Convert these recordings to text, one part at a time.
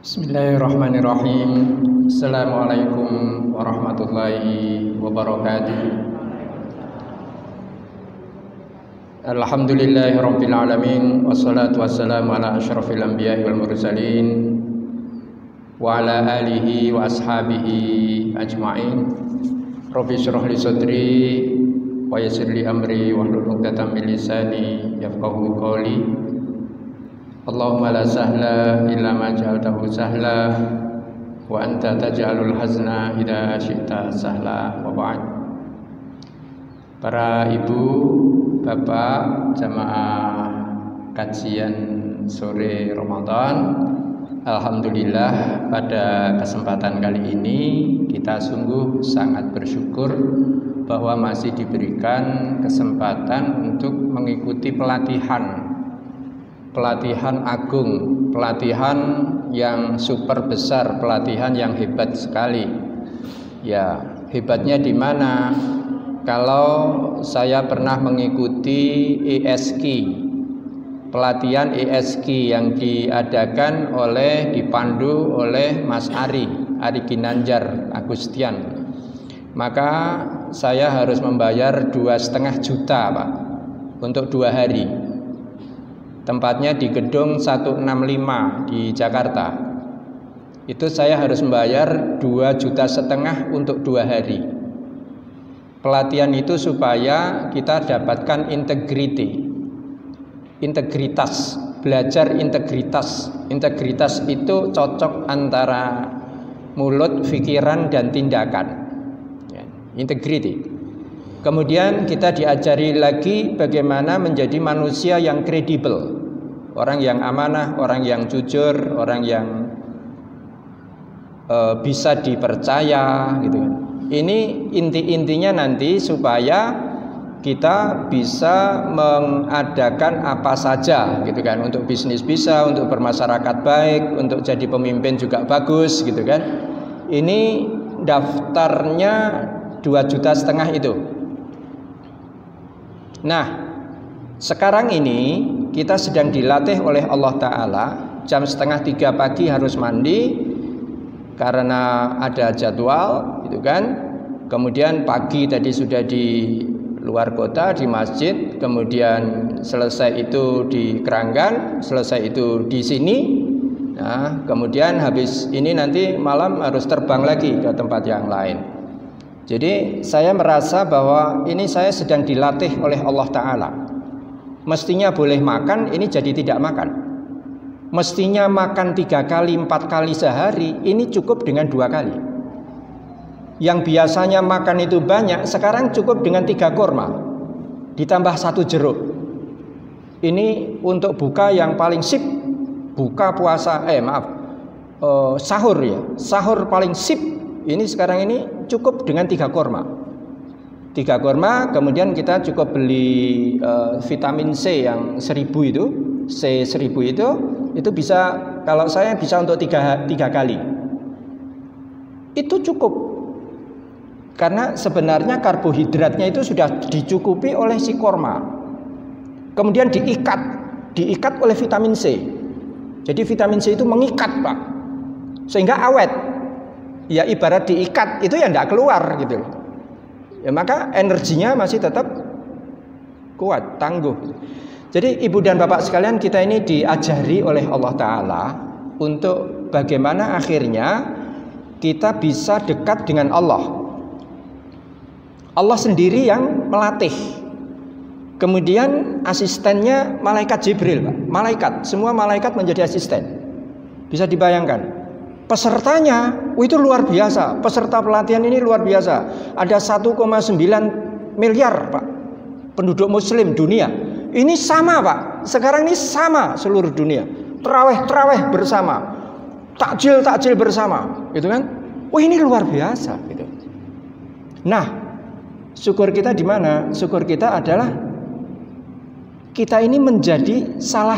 Bismillahirrahmanirrahim. Assalamualaikum warahmatullahi wabarakatuh. Alhamdulillahirabbil alamin wassalatu wassalamu ala asyrafil anbiya'i wal mursalin wa ala alihi wa ashabihi ajmain. Rabbi shrah li sadri wa yassir li amri wahlul 'uqdatam min lisani yafqahu qawli. Allahumma la sahla illa ma ja'altahu sahla wa anta taj'alul hazna idza syi'ta sahla wa ba'd. Para ibu, bapak, jamaah kajian sore Ramadan, alhamdulillah pada kesempatan kali ini kita sungguh sangat bersyukur bahwa masih diberikan kesempatan untuk mengikuti pelatihan agung, pelatihan yang super besar, pelatihan yang hebat sekali. Ya, hebatnya di mana? Kalau saya pernah mengikuti ESQ, pelatihan ESQ yang diadakan dipandu oleh Mas Ari Ginanjar Agustian, maka saya harus membayar 2,5 juta Pak untuk 2 hari. Tempatnya di gedung 165 di Jakarta. Itu saya harus membayar 2,5 juta untuk 2 hari. Pelatihan itu supaya kita dapatkan integritas, belajar integritas. Integritas itu cocok antara mulut, pikiran, dan tindakan. Ya, integrity. Kemudian kita diajari lagi bagaimana menjadi manusia yang kredibel, orang yang amanah, orang yang jujur, orang yang bisa dipercaya, gitu kan. Ini intinya nanti supaya kita bisa mengadakan apa saja, gitu kan, untuk bisnis bisa, untuk bermasyarakat baik, untuk jadi pemimpin juga bagus, gitu kan. Ini daftarnya 2,5 juta itu. Nah, sekarang ini kita sedang dilatih oleh Allah Ta'ala. Jam 2:30 pagi harus mandi karena ada jadwal, gitu kan. Kemudian pagi tadi sudah di luar kota di masjid, kemudian selesai itu di Keranggan, selesai itu di sini. Nah, kemudian habis ini nanti malam harus terbang lagi ke tempat yang lain. Jadi saya merasa bahwa ini saya sedang dilatih oleh Allah Ta'ala. Mestinya boleh makan, ini jadi tidak makan. Mestinya makan 3 kali, 4 kali sehari, ini cukup dengan 2 kali. Yang biasanya makan itu banyak, sekarang cukup dengan 3 kurma ditambah 1 jeruk. Ini untuk buka yang paling sip. Buka puasa, sahur ya. Sahur paling sip. Ini sekarang ini cukup dengan 3 kurma. 3 kurma, kemudian kita cukup beli vitamin C yang 1000 itu, C1000 itu bisa, kalau saya bisa untuk 3 kali. Itu cukup. Karena sebenarnya karbohidratnya itu sudah dicukupi oleh si kurma. Kemudian diikat oleh vitamin C. Jadi vitamin C itu mengikat, Pak. Sehingga awet. Ya ibarat diikat itu ya tidak keluar gitu. Ya maka energinya masih tetap kuat, tangguh. Jadi ibu dan bapak sekalian, kita ini diajari oleh Allah Ta'ala untuk bagaimana akhirnya kita bisa dekat dengan Allah. Allah sendiri yang melatih. Kemudian asistennya malaikat Jibril, Pak. Malaikat, semua malaikat menjadi asisten. Bisa dibayangkan. Pesertanya itu luar biasa. Peserta pelatihan ini luar biasa. Ada 1,9 miliar Pak penduduk muslim dunia. Ini sama Pak. Sekarang ini sama seluruh dunia. Terawih bersama. Takjil bersama. Gitu kan. Wah, ini luar biasa gitu. Nah, syukur kita di mana? Syukur kita adalah kita ini menjadi salah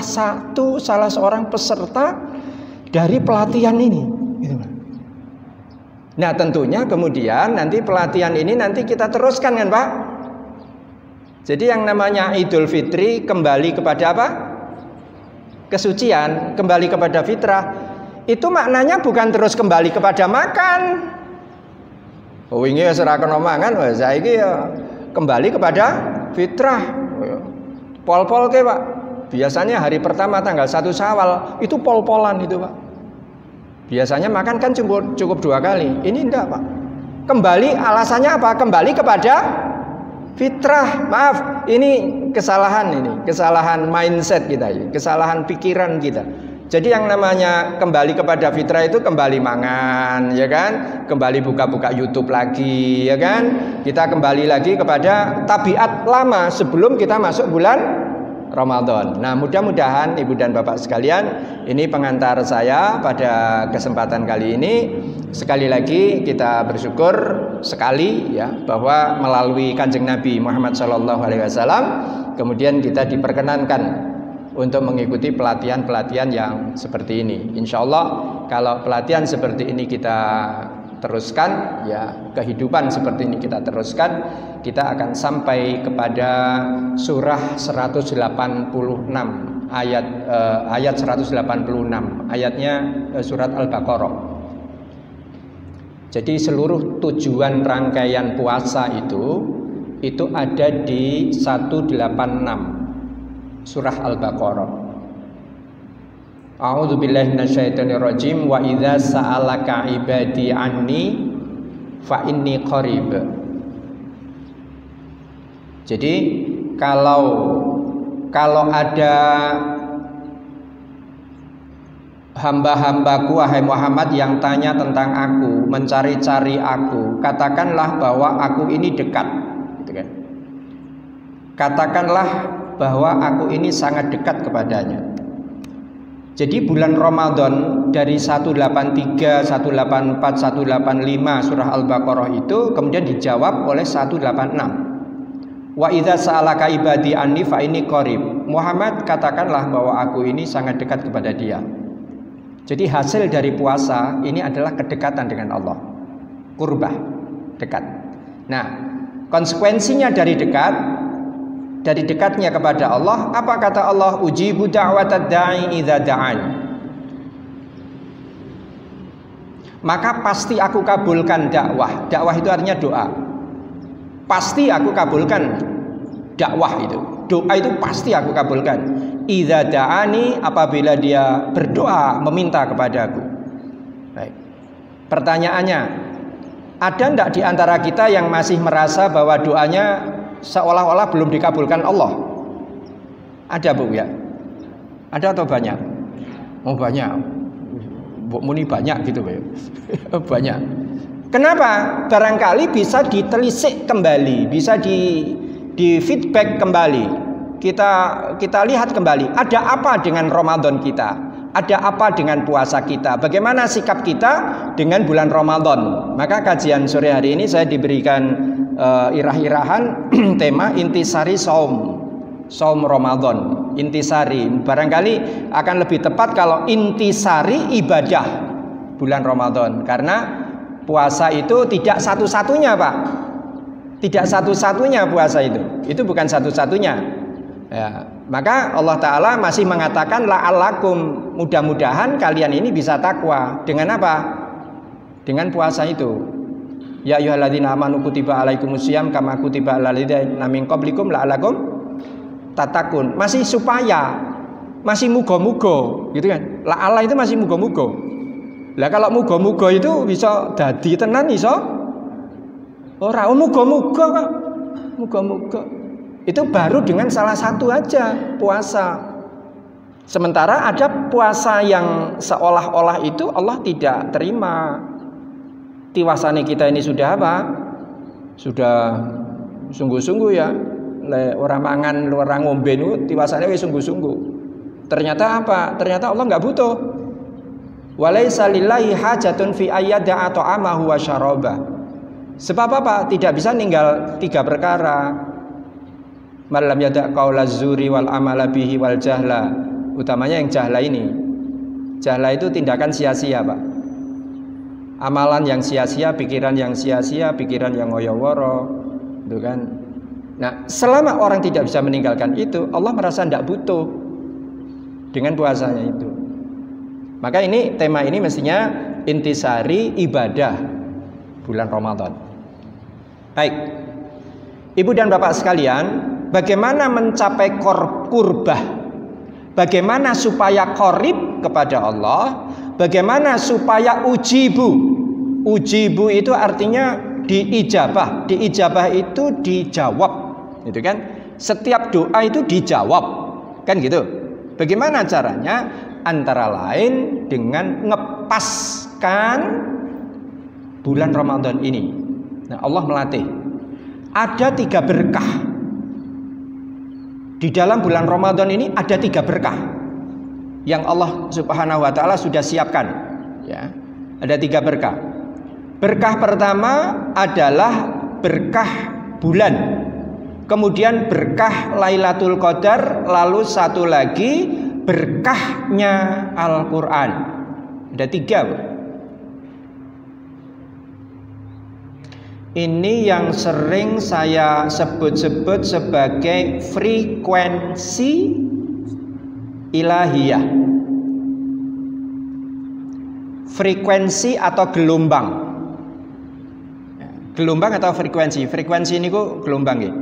seorang peserta dari pelatihan ini. Nah, tentunya kemudian nanti pelatihan ini nanti kita teruskan kan Pak. Jadi yang namanya Idul Fitri kembali kepada apa? Kesucian, kembali kepada fitrah. itu maknanya bukan terus kembali kepada makan. Oh ini ya serahkan omongan, saiki ya kembali kepada fitrah. Pol-pol ke Pak. Biasanya hari pertama tanggal 1 Syawal itu pol-polan itu Pak. Biasanya makan kan cukup 2 kali. Ini enggak Pak. Kembali alasannya apa? Kembali kepada fitrah. Maaf, ini kesalahan mindset kita ini, kesalahan pikiran kita. Jadi yang namanya kembali kepada fitrah itu kembali mangan, ya kan? Kembali buka-buka YouTube lagi, ya kan? Kita kembali lagi kepada tabiat lama sebelum kita masuk bulan Ramadan. Nah, mudah-mudahan Ibu dan Bapak sekalian, ini pengantar saya pada kesempatan kali ini. Sekali lagi kita bersyukur sekali ya bahwa melalui Kanjeng Nabi Muhammad SAW kemudian kita diperkenankan untuk mengikuti pelatihan-pelatihan yang seperti ini. Insya Allah kalau pelatihan seperti ini kita teruskan, ya kehidupan seperti ini kita teruskan, kita akan sampai kepada surah 186 ayat 186 ayatnya surat Al-Baqarah. Jadi seluruh tujuan rangkaian puasa itu ada di 186 surah Al-Baqarah. A'udzubillahi minasyaitonirrajim wa idza sa'alaka ibadi anni fa inni qarib. Jadi kalau ada hamba-hambaku wahai Muhammad yang tanya tentang aku, mencari-cari aku, katakanlah bahwa aku ini dekat, gitu kan. Katakanlah bahwa aku ini sangat dekat kepadanya. Jadi bulan Ramadan dari 183, 184, 185 surah Al-Baqarah itu kemudian dijawab oleh 186. Wa idza sa'alaka ibadi anni fa inni qarib. Muhammad, katakanlah bahwa aku ini sangat dekat kepada dia. Jadi hasil dari puasa ini adalah kedekatan dengan Allah. Qurbah, dekat. Nah, konsekuensinya dari dekatnya kepada Allah, apa kata Allah? Ujibu da'watad da'i idza da'an. Maka pasti aku kabulkan dakwah. Dakwah itu artinya doa. Pasti aku kabulkan dakwah itu. Doa itu pasti aku kabulkan. Idza da'ani, apabila dia berdoa meminta kepadaku. Baik. Pertanyaannya, ada enggak di antara kita yang masih merasa bahwa doanya seolah-olah belum dikabulkan Allah? Ada Bu ya? Ada atau banyak? Oh banyak. Bu muni banyak gitu Bu. Banyak. Kenapa? Barangkali bisa ditelisik kembali, bisa di feedback kembali. Kita lihat kembali, ada apa dengan Ramadan kita? Ada apa dengan puasa kita? Bagaimana sikap kita dengan bulan Ramadan? Maka kajian sore hari ini saya diberikan irah-irahan tema intisari saum Ramadan. Intisari barangkali akan lebih tepat kalau intisari ibadah bulan Ramadan, karena puasa itu tidak satu-satunya Pak. Tidak satu-satunya puasa itu bukan satu-satunya ya. Maka Allah Ta'ala masih mengatakan la'alakum, mudah-mudahan kalian ini bisa takwa. Dengan apa? Dengan puasa itu. Ya ayyuhalladzina amanu kutiba alaikumusiyam kama kutiba alal ladzina min qablikum la'alakum tatakun. Masih supaya, masih muga-muga gitu kan. La'ala itu masih muga-muga. Lah kalau muga-muga itu bisa dadi tenan iso? Ora, muga-muga Kak. Muga-muga. Itu baru dengan salah satu aja, puasa. Sementara ada puasa yang seolah-olah itu Allah tidak terima. Tiwasane kita ini sudah apa? Sudah sungguh-sungguh ya. Orang mangan, orang ngombe itu tiwasane wis sungguh-sungguh. Ternyata apa? Ternyata Allah nggak butuh. Walaisa lillahi hajatun fi ayyada'a ta'amahu wa syarabah. Sebab apa? Tidak bisa ninggal 3 perkara. Malam yada' qaulaz zuri wal amala bihi wal jahla. Utamanya yang jahla ini. Jahla itu tindakan sia-sia Pak. Amalan yang sia-sia, pikiran yang sia-sia, pikiran yang ngoyo-woro, itu kan. Nah, selama orang tidak bisa meninggalkan itu, Allah merasa tidak butuh dengan puasanya itu. Maka ini tema ini mestinya intisari ibadah bulan Ramadan. Baik, Ibu dan Bapak sekalian, bagaimana mencapai kurbah? Bagaimana supaya qorib kepada Allah? Bagaimana supaya ujibu? Ujibu itu artinya diijabah. Diijabah itu dijawab, gitu kan? Setiap doa itu dijawab, kan gitu. Bagaimana caranya? Antara lain dengan ngepaskan bulan Ramadan ini. Nah, Allah melatih. Ada 3 berkah. Di dalam bulan Ramadan ini ada 3 berkah yang Allah Subhanahu wa taala sudah siapkan, ya. Ada 3 berkah. Berkah pertama adalah berkah bulan. Kemudian berkah Lailatul Qadar, lalu satu lagi berkahnya Al-Qur'an. Ada 3. Ini yang sering saya sebut-sebut sebagai frekuensi ilahiyah. Frekuensi atau gelombang. Gelombang atau frekuensi? Frekuensi ini kok gelombang ya.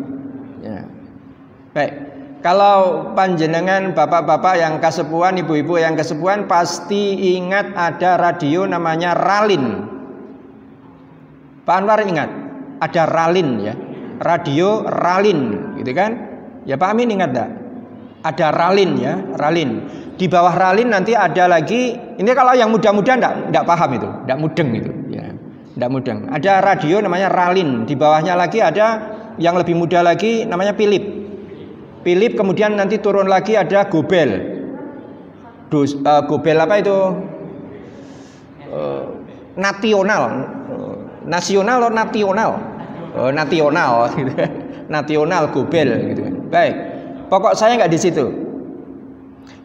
Baik. Kalau panjenengan bapak-bapak yang kesepuhan, ibu-ibu yang kesepuhan pasti ingat ada radio namanya Ralin. Pak Anwar ingat ada Ralin ya, radio Ralin, gitu kan? Ya Pak Amin ingat tak? Ada Ralin ya, Ralin. Di bawah Ralin nanti ada lagi. Ini kalau yang muda-muda enggak paham itu, enggak mudeng itu, ya, enggak mudeng. Ada radio namanya Ralin. Di bawahnya lagi ada yang lebih muda lagi namanya Philip. Philip kemudian nanti turun lagi ada Gobel. Gobel apa itu? Nasional atau nasional? Nasional gitu. Nasional Gobel gitu. Baik. Pokok saya nggak di situ.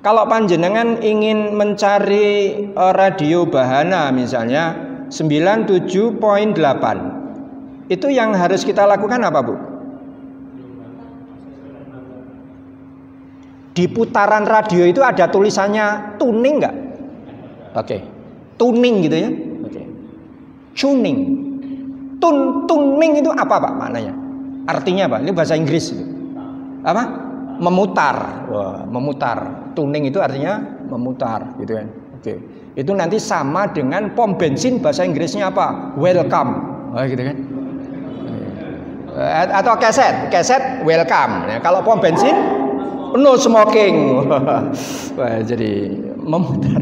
Kalau panjenengan ingin mencari radio Bahana misalnya 97.8, itu yang harus kita lakukan apa, Bu? Di putaran radio itu ada tulisannya tuning nggak? Oke. Tuning gitu ya. Oke. Tuning. Tuning itu apa Pak maknanya? Artinya apa? Ini bahasa Inggris itu. Apa? Memutar. Wah, memutar. Tuning itu artinya memutar gitu kan. Oke. Itu nanti sama dengan pom bensin, bahasa Inggrisnya apa? Welcome. Oh, gitu kan. Atau keset welcome. Nah, kalau pom bensin no smoking. Wah, jadi memutar.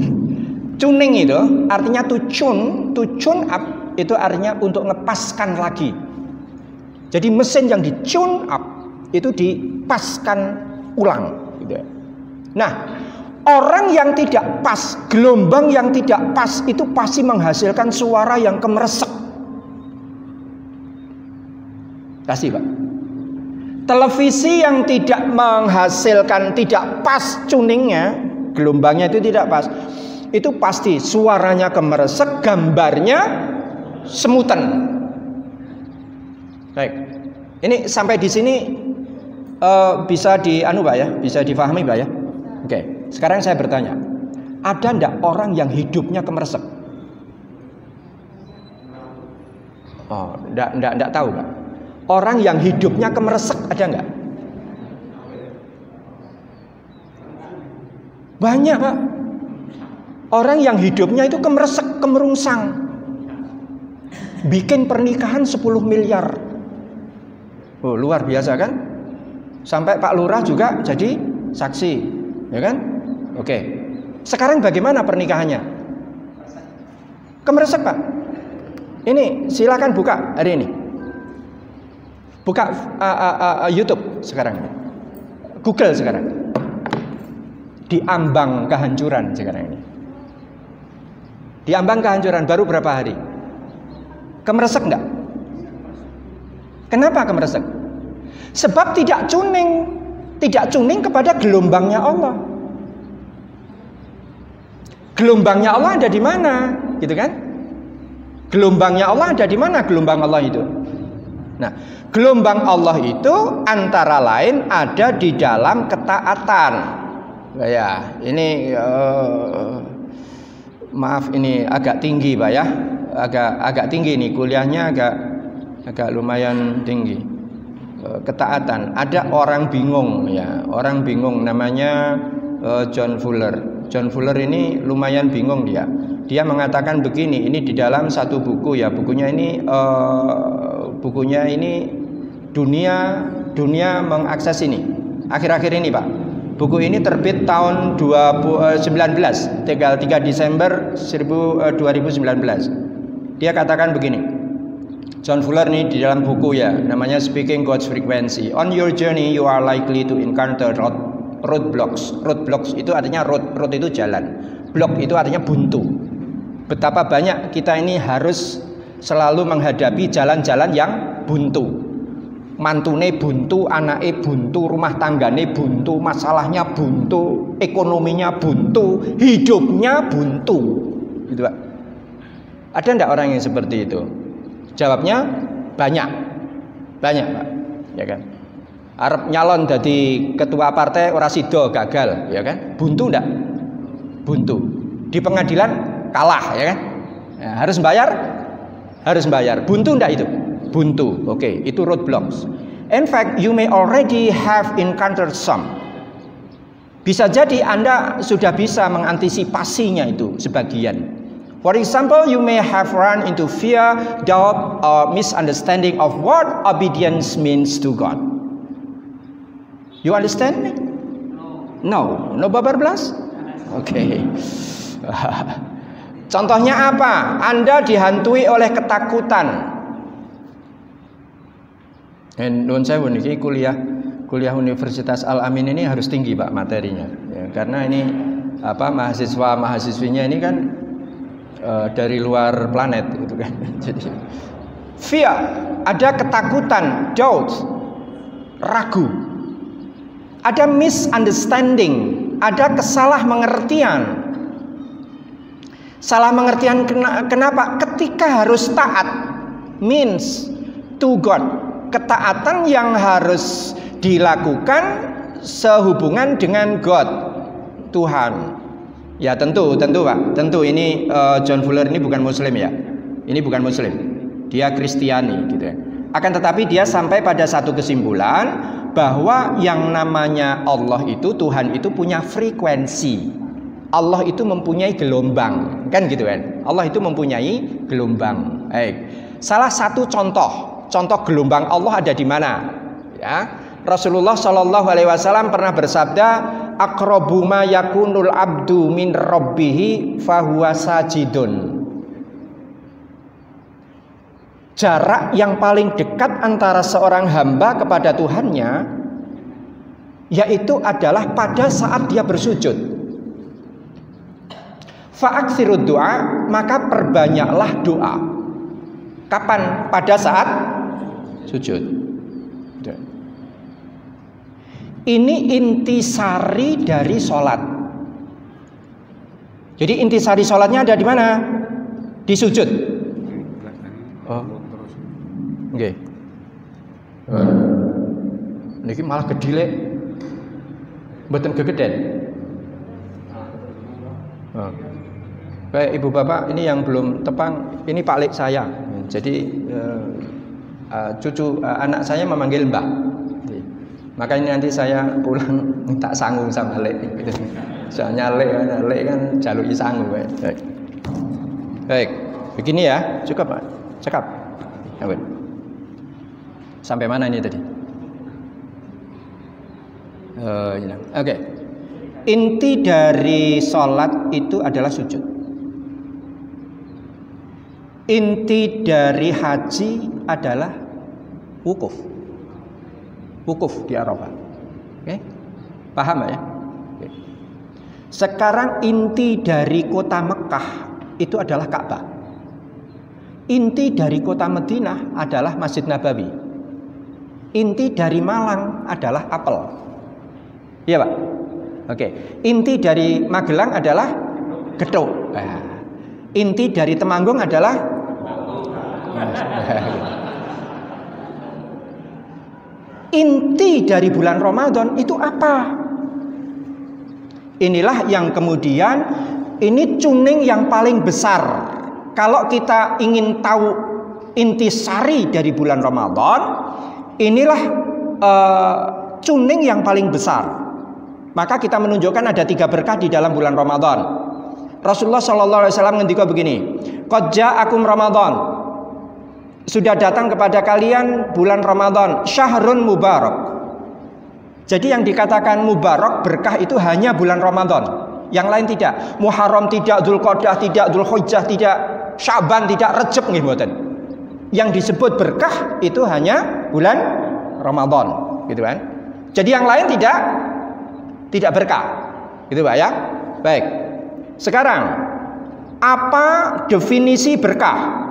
Tuning itu artinya to tune up itu artinya untuk ngepaskan lagi. Jadi mesin yang di tune up itu dipaskan ulang gitu. Nah, orang yang tidak pas, gelombang yang tidak pas itu pasti menghasilkan suara yang kemeresek. Kasih Pak. Televisi yang tidak menghasilkan, tidak pas tuningnya, gelombangnya itu tidak pas, itu pasti suaranya kemeresek, gambarnya semutan. Baik, ini sampai di sini bisa Pak ya, bisa difahami Pak ya. Oke, sekarang saya bertanya, ada ndak orang yang hidupnya kemeresek? Oh, ndak tahu Pak. Orang yang hidupnya kemeresek ada nggak? Banyak Pak. Orang yang hidupnya itu kemeresek, kemerungsang. Bikin pernikahan 10 miliar. Oh, luar biasa kan? Sampai Pak Lurah juga jadi saksi, ya kan? Oke. Sekarang bagaimana pernikahannya? Kemeresek Pak. Ini silakan buka hari ini. Buka YouTube sekarang. Google sekarang. Diambang kehancuran sekarang ini. Diambang kehancuran baru berapa hari? Kemeresek enggak? Kenapa kemeresek? Sebab tidak tuning kepada gelombangnya Allah. Gelombangnya Allah ada di mana? Gitu kan? Gelombangnya Allah ada di mana gelombang Allah itu? Nah, gelombang Allah itu antara lain ada di dalam ketaatan. Ya, ini Maaf ini agak tinggi Pak ya. Agak tinggi nih kuliahnya, agak lumayan tinggi. Ketaatan. Ada orang bingung ya. Orang bingung namanya John Fuller. John Fuller ini lumayan bingung dia. Dia mengatakan begini, ini di dalam satu buku ya. Bukunya ini dunia mengakses ini. Akhir-akhir ini Pak. Buku ini terbit tahun 2019, tanggal 3 Desember 2019. Dia katakan begini. John Fuller ini di dalam buku ya, namanya Speaking God's Frequency. On your journey you are likely to encounter roadblocks. Roadblocks itu artinya road itu jalan. Block itu artinya buntu. Betapa banyak kita ini harus selalu menghadapi jalan-jalan yang buntu. Mantune buntu, anake buntu, rumah tanggane buntu, masalahnya buntu, ekonominya buntu, hidupnya buntu. Gitu Pak. Ada enggak orang yang seperti itu? Jawabnya banyak. Banyak Pak. Ya kan? Arep nyalon jadi ketua partai ora sida gagal, ya kan? Buntu enggak? Buntu. Di pengadilan kalah, ya kan? Ya, harus bayar? Harus bayar. Buntu enggak itu? Buntu. Oke, itu roadblocks. In fact, you may already have encountered some. Bisa jadi Anda sudah bisa mengantisipasinya itu sebagian. For example, you may have run into fear, doubt, or misunderstanding of what obedience means to God. You understand me? No. No babar belas? Oke. Contohnya apa? Anda dihantui oleh ketakutan. Nun saya niki kuliah Universitas Al Amin ini harus tinggi Pak materinya. Ya, karena ini mahasiswinya ini kan dari luar planet gitu kan. Jadi fear, ada ketakutan, doubt, ragu. Ada misunderstanding, ada kesalahmengertian. Salah mengertian kenapa? Ketika harus taat means to God. Ketaatan yang harus dilakukan sehubungan dengan God, Tuhan. Ya tentu Pak. Tentu ini John Fuller ini bukan Muslim ya. Ini bukan Muslim. Dia Kristiani gitu ya. Akan tetapi dia sampai pada satu kesimpulan bahwa yang namanya Allah itu, Tuhan itu punya frekuensi. Allah itu mempunyai gelombang, kan gitu kan? Allah itu mempunyai gelombang. Baik. Salah satu contoh gelombang Allah ada di mana? Ya, Rasulullah Shallallahu Alaihi Wasallam pernah bersabda, "Aqrabu ma yakunul abdu min rabbihi fahuwa sajidun." Jarak yang paling dekat antara seorang hamba kepada Tuhannya, yaitu adalah pada saat dia bersujud. Fa'aktsirud doa, maka perbanyaklah doa. Kapan? Pada saat sujud. Ini intisari dari sholat. Jadi intisari sholatnya ada di mana? Di sujud. Oh, oke. Niki malah gedile, mboten gegeden. Oh. Baik ibu bapak, ini yang belum tepang, ini Pak Lek saya. Jadi anak saya memanggil Mbak. Makanya nanti saya pulang minta sangu sama Lek. Soalnya Lek kan jaluki sangu. Baik, begini ya, cukup Pak. Cekap. Sampai mana ini tadi? Oke. Inti dari sholat itu adalah sujud. Inti dari haji adalah wukuf. Wukuf di Arafah. Oke? Paham ya? Oke. Sekarang inti dari kota Mekah itu adalah Ka'bah. Inti dari kota Madinah adalah Masjid Nabawi. Inti dari Malang adalah apel. Iya Pak? Oke. Inti dari Magelang adalah gethuk. Inti dari Temanggung adalah inti dari bulan Ramadan itu apa? Inilah yang kemudian ini kuning yang paling besar. Kalau kita ingin tahu intisari dari bulan Ramadan, inilah kuning yang paling besar. Maka kita menunjukkan ada 3 berkah di dalam bulan Ramadan. Rasulullah SAW ngendika begini, qad ja'akum Ramadan, sudah datang kepada kalian bulan Ramadan, syahrun mubarak. Jadi yang dikatakan mubarak, berkah itu hanya bulan Ramadan, yang lain tidak. Muharram tidak, Dzulqa'dah tidak, Dzulhijjah tidak, Sya'ban tidak, Rajab nggih mboten. Yang disebut berkah itu hanya bulan Ramadan, gitu kan. Jadi yang lain tidak berkah. Gitu Pak ya. Baik. Sekarang apa definisi berkah?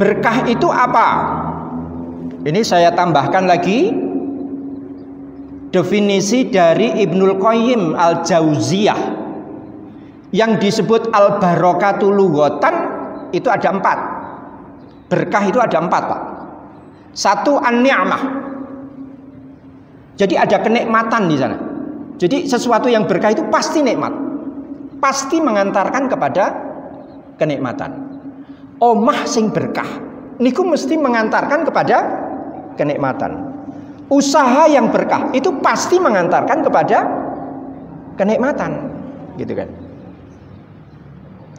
Berkah itu apa? Ini saya tambahkan lagi definisi dari Ibnul Qayyim Al-Jauziyah. Yang disebut al-barakatu lughatan itu ada 4. Berkah itu ada 4 Pak. 1 an-ni'mah. Jadi ada kenikmatan di sana. Jadi sesuatu yang berkah itu pasti nikmat, pasti mengantarkan kepada kenikmatan. Omah sing berkah niku mesti mengantarkan kepada kenikmatan. Usaha yang berkah itu pasti mengantarkan kepada kenikmatan, gitu kan.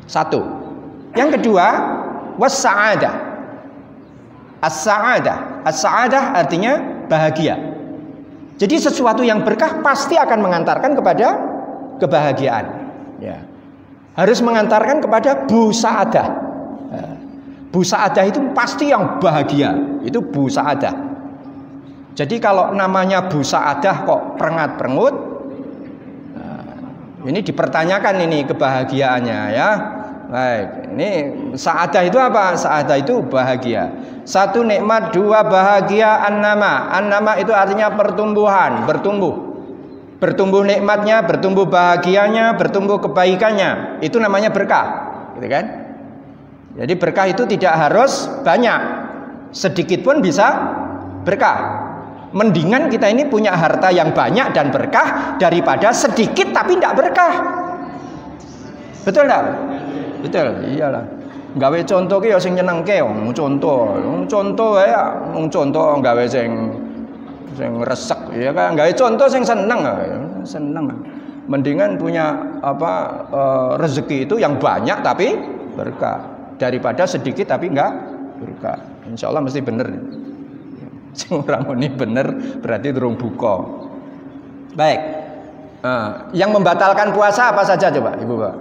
1. Yang kedua, was-sa'adah. As-sa'adah. As-sa'adah artinya bahagia. Jadi sesuatu yang berkah pasti akan mengantarkan kepada kebahagiaan. Ya. Harus mengantarkan kepada bu sa'adah. Bu sa'adah itu pasti yang bahagia. Itu bu sa'adah. Jadi kalau namanya bu sa'adah kok perengat-perengut, ini dipertanyakan ini kebahagiaannya ya. Baik, ini sa'adah itu apa? Sa'adah itu bahagia. 1 nikmat, 2 bahagia, an-nama. An-nama itu artinya pertumbuhan, bertumbuh. Bertumbuh nikmatnya, bertumbuh bahagianya, bertumbuh kebaikannya. Itu namanya berkah, gitu kan? Jadi berkah itu tidak harus banyak. Sedikit pun bisa berkah. Mendingan kita ini punya harta yang banyak dan berkah daripada sedikit tapi tidak berkah. Betul enggak? Betul, iyalah. Gawe contoh ki ya sing nyenengke wong contoh. Contoh wae contoh gawe sing resek ya kan. Gawe contoh sing seneng. Seneng. Mendingan punya rezeki itu yang banyak tapi berkah daripada sedikit tapi enggak berkah. Insyaallah mesti bener. Sing ora muni bener berarti durung buka. Baik. Yang membatalkan puasa apa saja coba Ibu Bapak?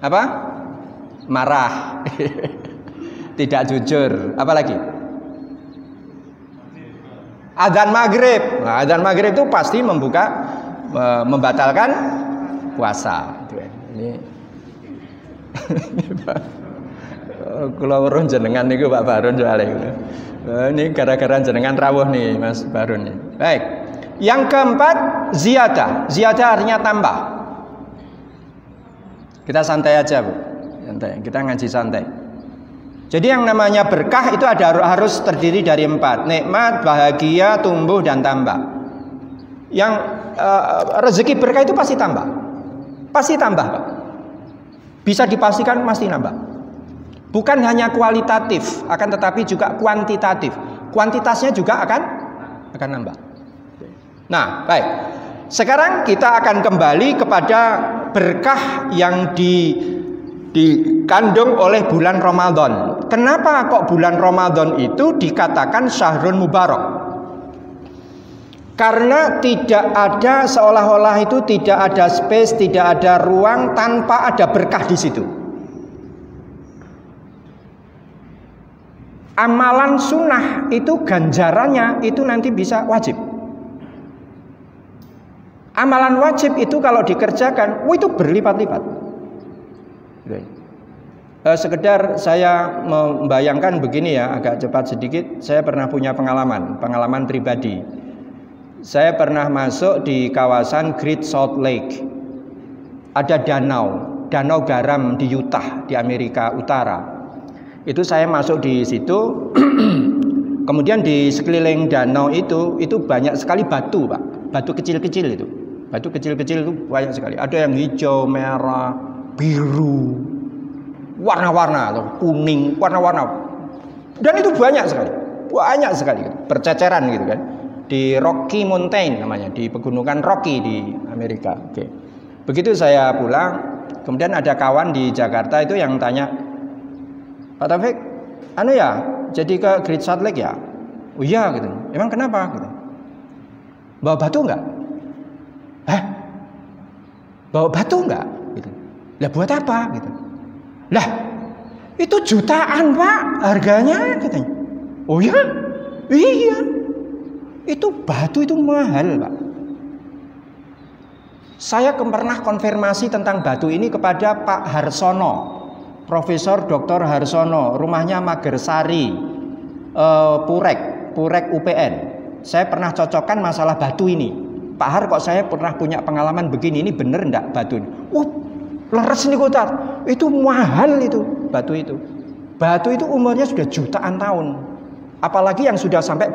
Apa? Marah. Tidak jujur. Apa lagi? Adzan maghrib. Nah, adzan maghrib itu pasti membatalkan puasa. Ini kula weruh jenengan niku Pak Barun soalnya. Ini gara-gara jenengan rawuh nih Mas Barun nih. Baik. Yang keempat ziyadah. Ziyadah artinya tambah. Kita santai aja Bu, santai. Kita ngaji santai. Jadi yang namanya berkah itu harus terdiri dari 4. Nikmat, bahagia, tumbuh dan tambah. Yang rezeki berkah itu pasti tambah. Pasti tambah Pak. Bisa dipastikan pasti nambah. Bukan hanya kualitatif, akan tetapi juga kuantitatif. Kuantitasnya juga akan nambah. Nah, baik. Sekarang kita akan kembali kepada berkah yang dikandung oleh bulan Ramadan. Kenapa kok bulan Ramadan itu dikatakan syahrun mubarak? Karena tidak ada, seolah-olah itu tidak ada space, tidak ada ruang tanpa ada berkah di situ. Amalan sunnah itu ganjarannya itu nanti bisa wajib. Amalan wajib itu kalau dikerjakan, itu berlipat-lipat. Sekedar saya membayangkan begini ya, agak cepat sedikit. Saya pernah punya pengalaman pribadi. Saya pernah masuk di kawasan Great Salt Lake. Ada danau garam di Utah, di Amerika Utara. Itu saya masuk di situ. Kemudian di sekeliling danau itu banyak sekali batu, Pak. Batu kecil-kecil itu. Batu kecil-kecil itu banyak sekali. Ada yang hijau, merah, biru, warna-warna, kuning, warna-warna. Dan itu banyak sekali. Banyak sekali gitu. Berceceran gitu kan. Di Rocky Mountain namanya, di pegunungan Rocky di Amerika. Oke. Begitu saya pulang, kemudian ada kawan di Jakarta itu yang tanya, "Pak Taufik, anu ya, jadi ke Great Salt Lake ya?" "Oh iya," gitu. "Emang kenapa?" gitu. "Bawa batu enggak?" "Hah? Bawa batu enggak?" gitu. "Lah buat apa?" gitu. "Lah, itu jutaan, Pak, harganya," katanya. "Oh ya?" "Iya. Itu batu itu mahal, Pak." Saya pernah konfirmasi tentang batu ini kepada Pak Harsono, Profesor Dr. Harsono, rumahnya Magersari, Purek UPN. Saya pernah cocokkan masalah batu ini. "Pak Har, kok saya pernah punya pengalaman begini, ini bener enggak batu ini?" Leres nih kotar. Itu mahal itu batu itu. Batu itu umurnya sudah jutaan tahun. Apalagi yang sudah sampai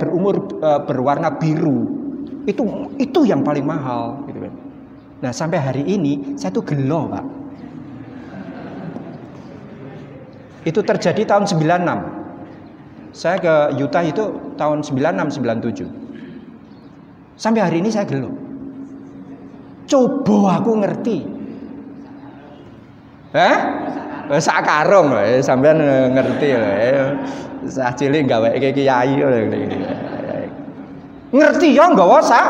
berwarna biru. Itu yang paling mahal gitu kan. Nah, sampai hari ini saya tuh gelo, Pak. Itu terjadi tahun 96. Saya ke Utah itu tahun 96-97. Sampai hari ini saya gelo. Coba aku ngerti. Sakarung sampean ngerti lho. Sah cilik gawe kiai ngerti ya nggawa sak.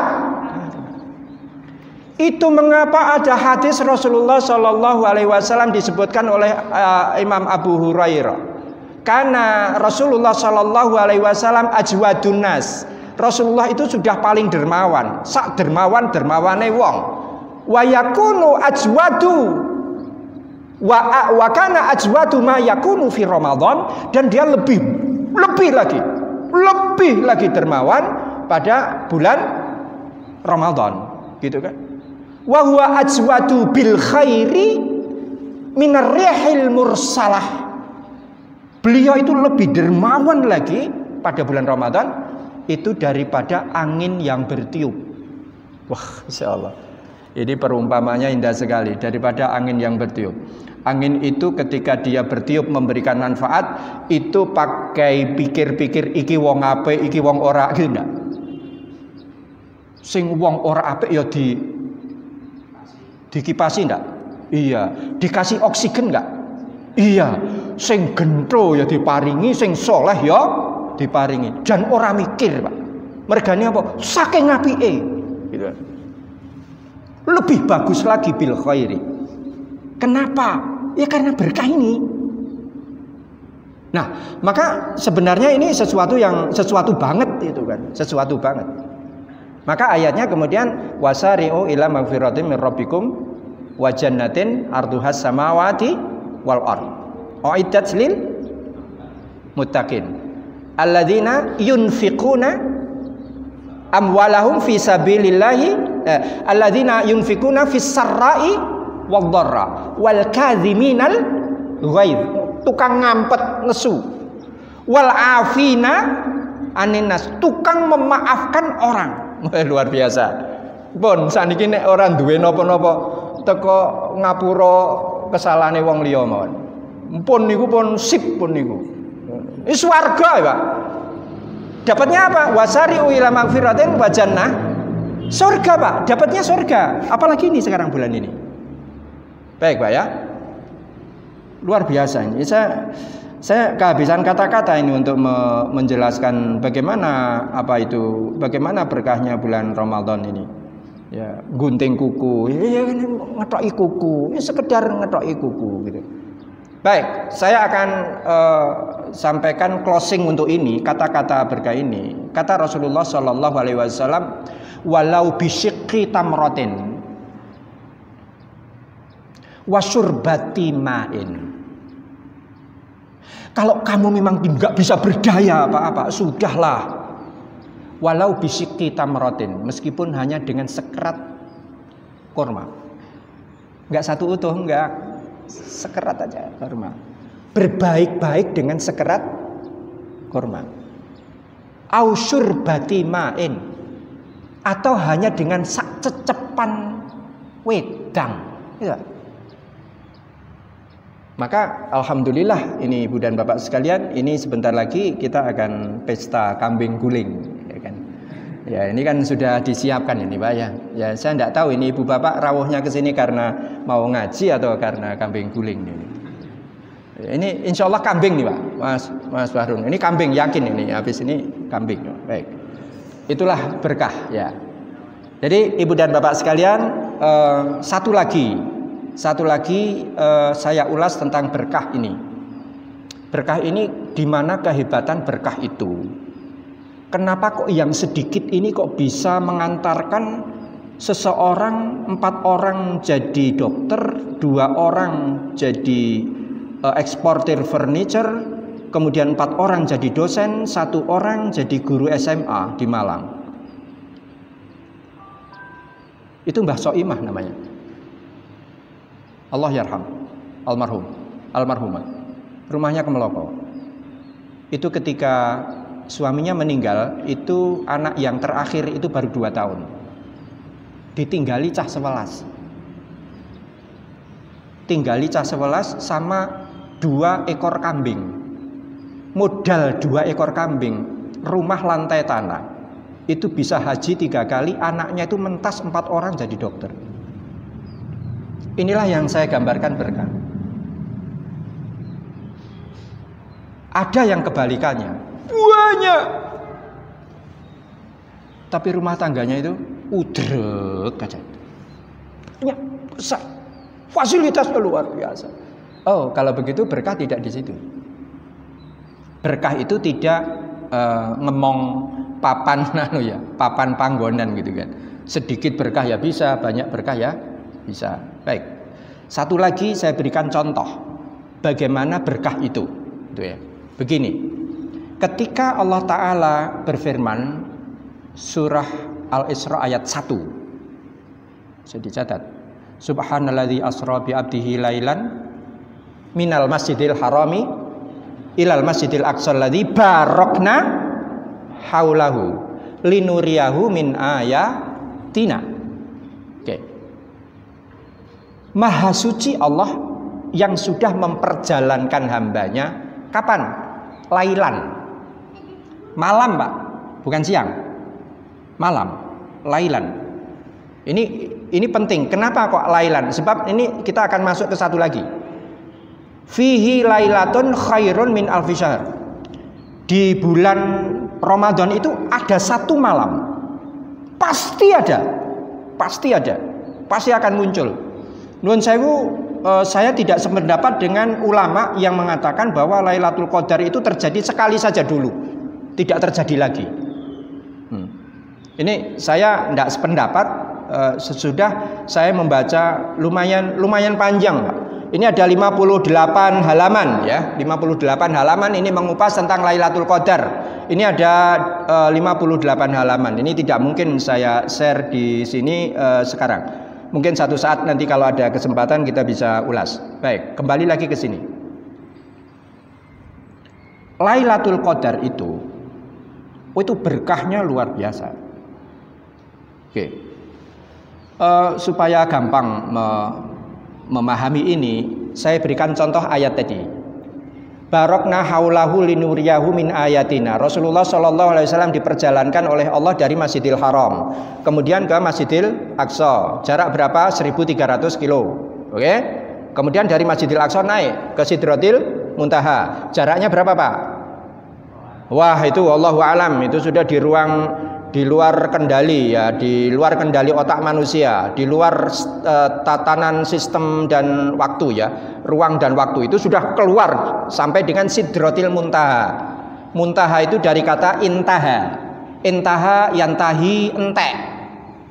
Itu mengapa ada hadis Rasulullah Shallallahu Alaihi Wasallam disebutkan oleh Imam Abu Hurairah. Karena Rasulullah Shallallahu Alaihi Wasallam ajwadun nas. Rasulullah itu sudah paling dermawan. Sak dermawane wong. Wa yakunu ajwadu wa kana ajwadu ma yakunu fi Ramadan, dan dia lebih lagi dermawan pada bulan Ramadan, gitu kan? Wa huwa ajwadu bil khairi minar rihil mursalah. Beliau itu lebih dermawan lagi pada bulan Ramadan itu daripada angin yang bertiup. Wah, insyaallah. Ini perumpamannya indah sekali, daripada angin yang bertiup. Angin itu ketika dia bertiup memberikan manfaat, itu pakai pikir-pikir iki wong apik, iki wong ora, gitu enggak? Sing wong ora apik ya dikipasi enggak? Iya. Dikasih oksigen enggak? Iya. Sing gentho ya diparingi, sing soleh ya diparingi. Dan ora mikir, Pak. Mergane apa? Saking apike. Gitu. Lebih bagus lagi bil khairi. Kenapa? Ya karena berkah ini. Nah, maka sebenarnya ini sesuatu banget itu kan, sesuatu banget. Maka ayatnya kemudian wasari'u ila magfiratin min rabbikum wa jannatin arduhas samawati wal ard. Uiddat lil muttaqin. Alladzina yunfiquna amwalahum fi sabilillahi alladzina yunfikuna fis sarra'i wad dharra wal kadhiminal ghaidh, tukang ngampet nesu, wal afina aninas, tukang memaafkan orang. Luar biasa. Pun saniki nek ora duwe napa-napa teko ngapura kesalahane wong liya mawon. Pun niku pun sip pun niku. Ini swarga ya, Pak. Dapatnya apa? Wasari'u ila magfiratin wa jannah. Surga, Pak, dapatnya surga. Apalagi ini sekarang bulan ini. Baik, Pak ya. Luar biasa ini. Saya kehabisan kata-kata ini untuk menjelaskan bagaimana bagaimana berkahnya bulan Ramadan ini. Ya, gunting kuku, ya ngetoki kuku, ya sekedar ngetoki kuku gitu. Baik, saya akan sampaikan closing untuk ini, kata-kata berkah ini. Kata Rasulullah Shallallahu Alaihi Wasallam, walau bisyikki tamrotin wasurbati ma'in. Kalau kamu memang tidak bisa berdaya apa-apa, sudahlah. Walau bisyikki tamrotin, meskipun hanya dengan sekerat kurma, enggak satu utuh, enggak, sekerat aja kurma. Berbaik-baik dengan sekerat kurma. Ausurbati ma'in, atau hanya dengan sak cecepan wedang. Ya. Maka alhamdulillah ini Ibu dan Bapak sekalian, ini sebentar lagi kita akan pesta kambing guling, ya kan? Ya ini kan sudah disiapkan ini Pak ya. Ya saya tidak tahu ini Ibu Bapak rawuhnya ke sini karena mau ngaji atau karena kambing guling ini. Ini insya Allah kambing nih Pak, Mas Bahrun. Ini kambing yakin ini, habis ini kambing. Baik, itulah berkah ya. Jadi Ibu dan Bapak sekalian, satu lagi saya ulas tentang berkah ini. Berkah ini di mana kehebatan berkah itu? Kenapa kok yang sedikit ini kok bisa mengantarkan seseorang 4 orang jadi dokter, 2 orang jadi eksportir furniture, kemudian 4 orang jadi dosen, 1 orang jadi guru SMA di Malang. Itu Mbah Soimah namanya. Allah yarham, almarhumah. Rumahnya Kemeloko. Itu ketika suaminya meninggal, itu anak yang terakhir itu baru 2 tahun. Ditinggali cah 11. Tinggali cah 11 sama 2 ekor kambing. Modal 2 ekor kambing, rumah lantai tanah. Itu bisa haji 3 kali, anaknya itu mentas 4 orang jadi dokter. Inilah yang saya gambarkan berkah. Ada yang kebalikannya, banyak. Tapi rumah tangganya itu udrek aja. Ya, besar. Fasilitasnya luar biasa. Oh, kalau begitu berkah tidak di situ. Berkah itu tidak ngemong papan papan panggonan gitu kan. Sedikit berkah ya bisa, banyak berkah ya bisa. Baik. Satu lagi saya berikan contoh bagaimana berkah itu ya. Begini. Ketika Allah Ta'ala berfirman surah Al-Isra ayat 1. Saya dicatat. Subhanalladzi asra bi 'abdihi lailan minal masjidil harami ilal masjidil aqsal ladzi barakna haulahu linuriyahu min ayatina. Oke. Maha suci Allah yang sudah memperjalankan hambanya kapan? Lailan. Malam, Pak. Bukan siang. Malam. Lailan. Ini penting. Kenapa kok lailan? Sebab ini kita akan masuk ke satu lagi. Fihi lailatun khairun min alfi syahr. Di bulan Ramadan itu ada 1 malam. Pasti ada. Pasti akan muncul. Nuwun sewu, saya tidak sependapat dengan ulama yang mengatakan bahwa Lailatul Qadar itu terjadi sekali saja dulu, tidak terjadi lagi. Ini saya tidak sependapat. Sesudah saya membaca lumayan panjang, Pak. Ini ada 58 halaman ya, 58 halaman ini mengupas tentang Lailatul Qadar. Ini ada 58 halaman. Ini tidak mungkin saya share di sini sekarang. Mungkin satu saat nanti kalau ada kesempatan kita bisa ulas. Baik, kembali lagi ke sini. Lailatul Qadar itu berkahnya luar biasa. Oke. Supaya gampang memahami ini, saya berikan contoh ayat tadi. Barakna haulahu linuriyahu min ayatina. Rasulullah SAW diperjalankan oleh Allah dari Masjidil Haram kemudian ke Masjidil Aqsa. Jarak berapa? 1300 kilo. Oke. Kemudian dari Masjidil Aqsa naik ke Sidratil Muntaha. Jaraknya berapa, Pak? Wah, itu wallahu alam, itu sudah di luar kendali ya, di luar kendali otak manusia, di luar tatanan sistem dan waktu ya, ruang dan waktu itu sudah keluar sampai dengan Sidratil Muntaha. Muntaha itu dari kata intaha yantahi entek.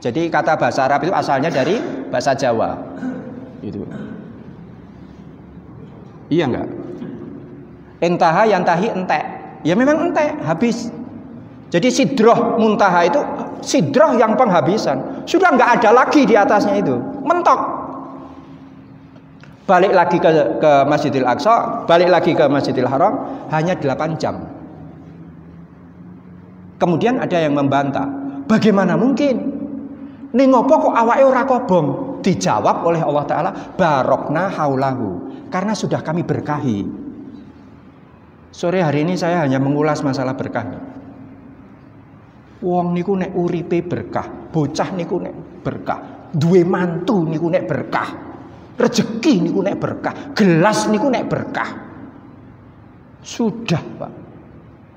Jadi kata bahasa Arab itu asalnya dari bahasa Jawa. Itu. Iya enggak? Intaha yantahi entek. Ya memang entek, habis. Jadi sidroh muntaha itu sidroh yang penghabisan. Sudah nggak ada lagi di atasnya itu. Mentok. Balik lagi ke Masjidil Aqsa, balik lagi ke Masjidil Haram, hanya 8 jam. Kemudian ada yang membantah. Bagaimana mungkin? Ning ngopo kok awake ora kobong? Dijawab oleh Allah Ta'ala, barokna haulahu, karena sudah kami berkahi. Sore hari ini saya hanya mengulas masalah berkah. Wong niku nek uripe berkah, bocah niku nek berkah, duwe mantu niku nek berkah, rezeki niku nek berkah, gelas niku nek berkah. Sudah, Pak.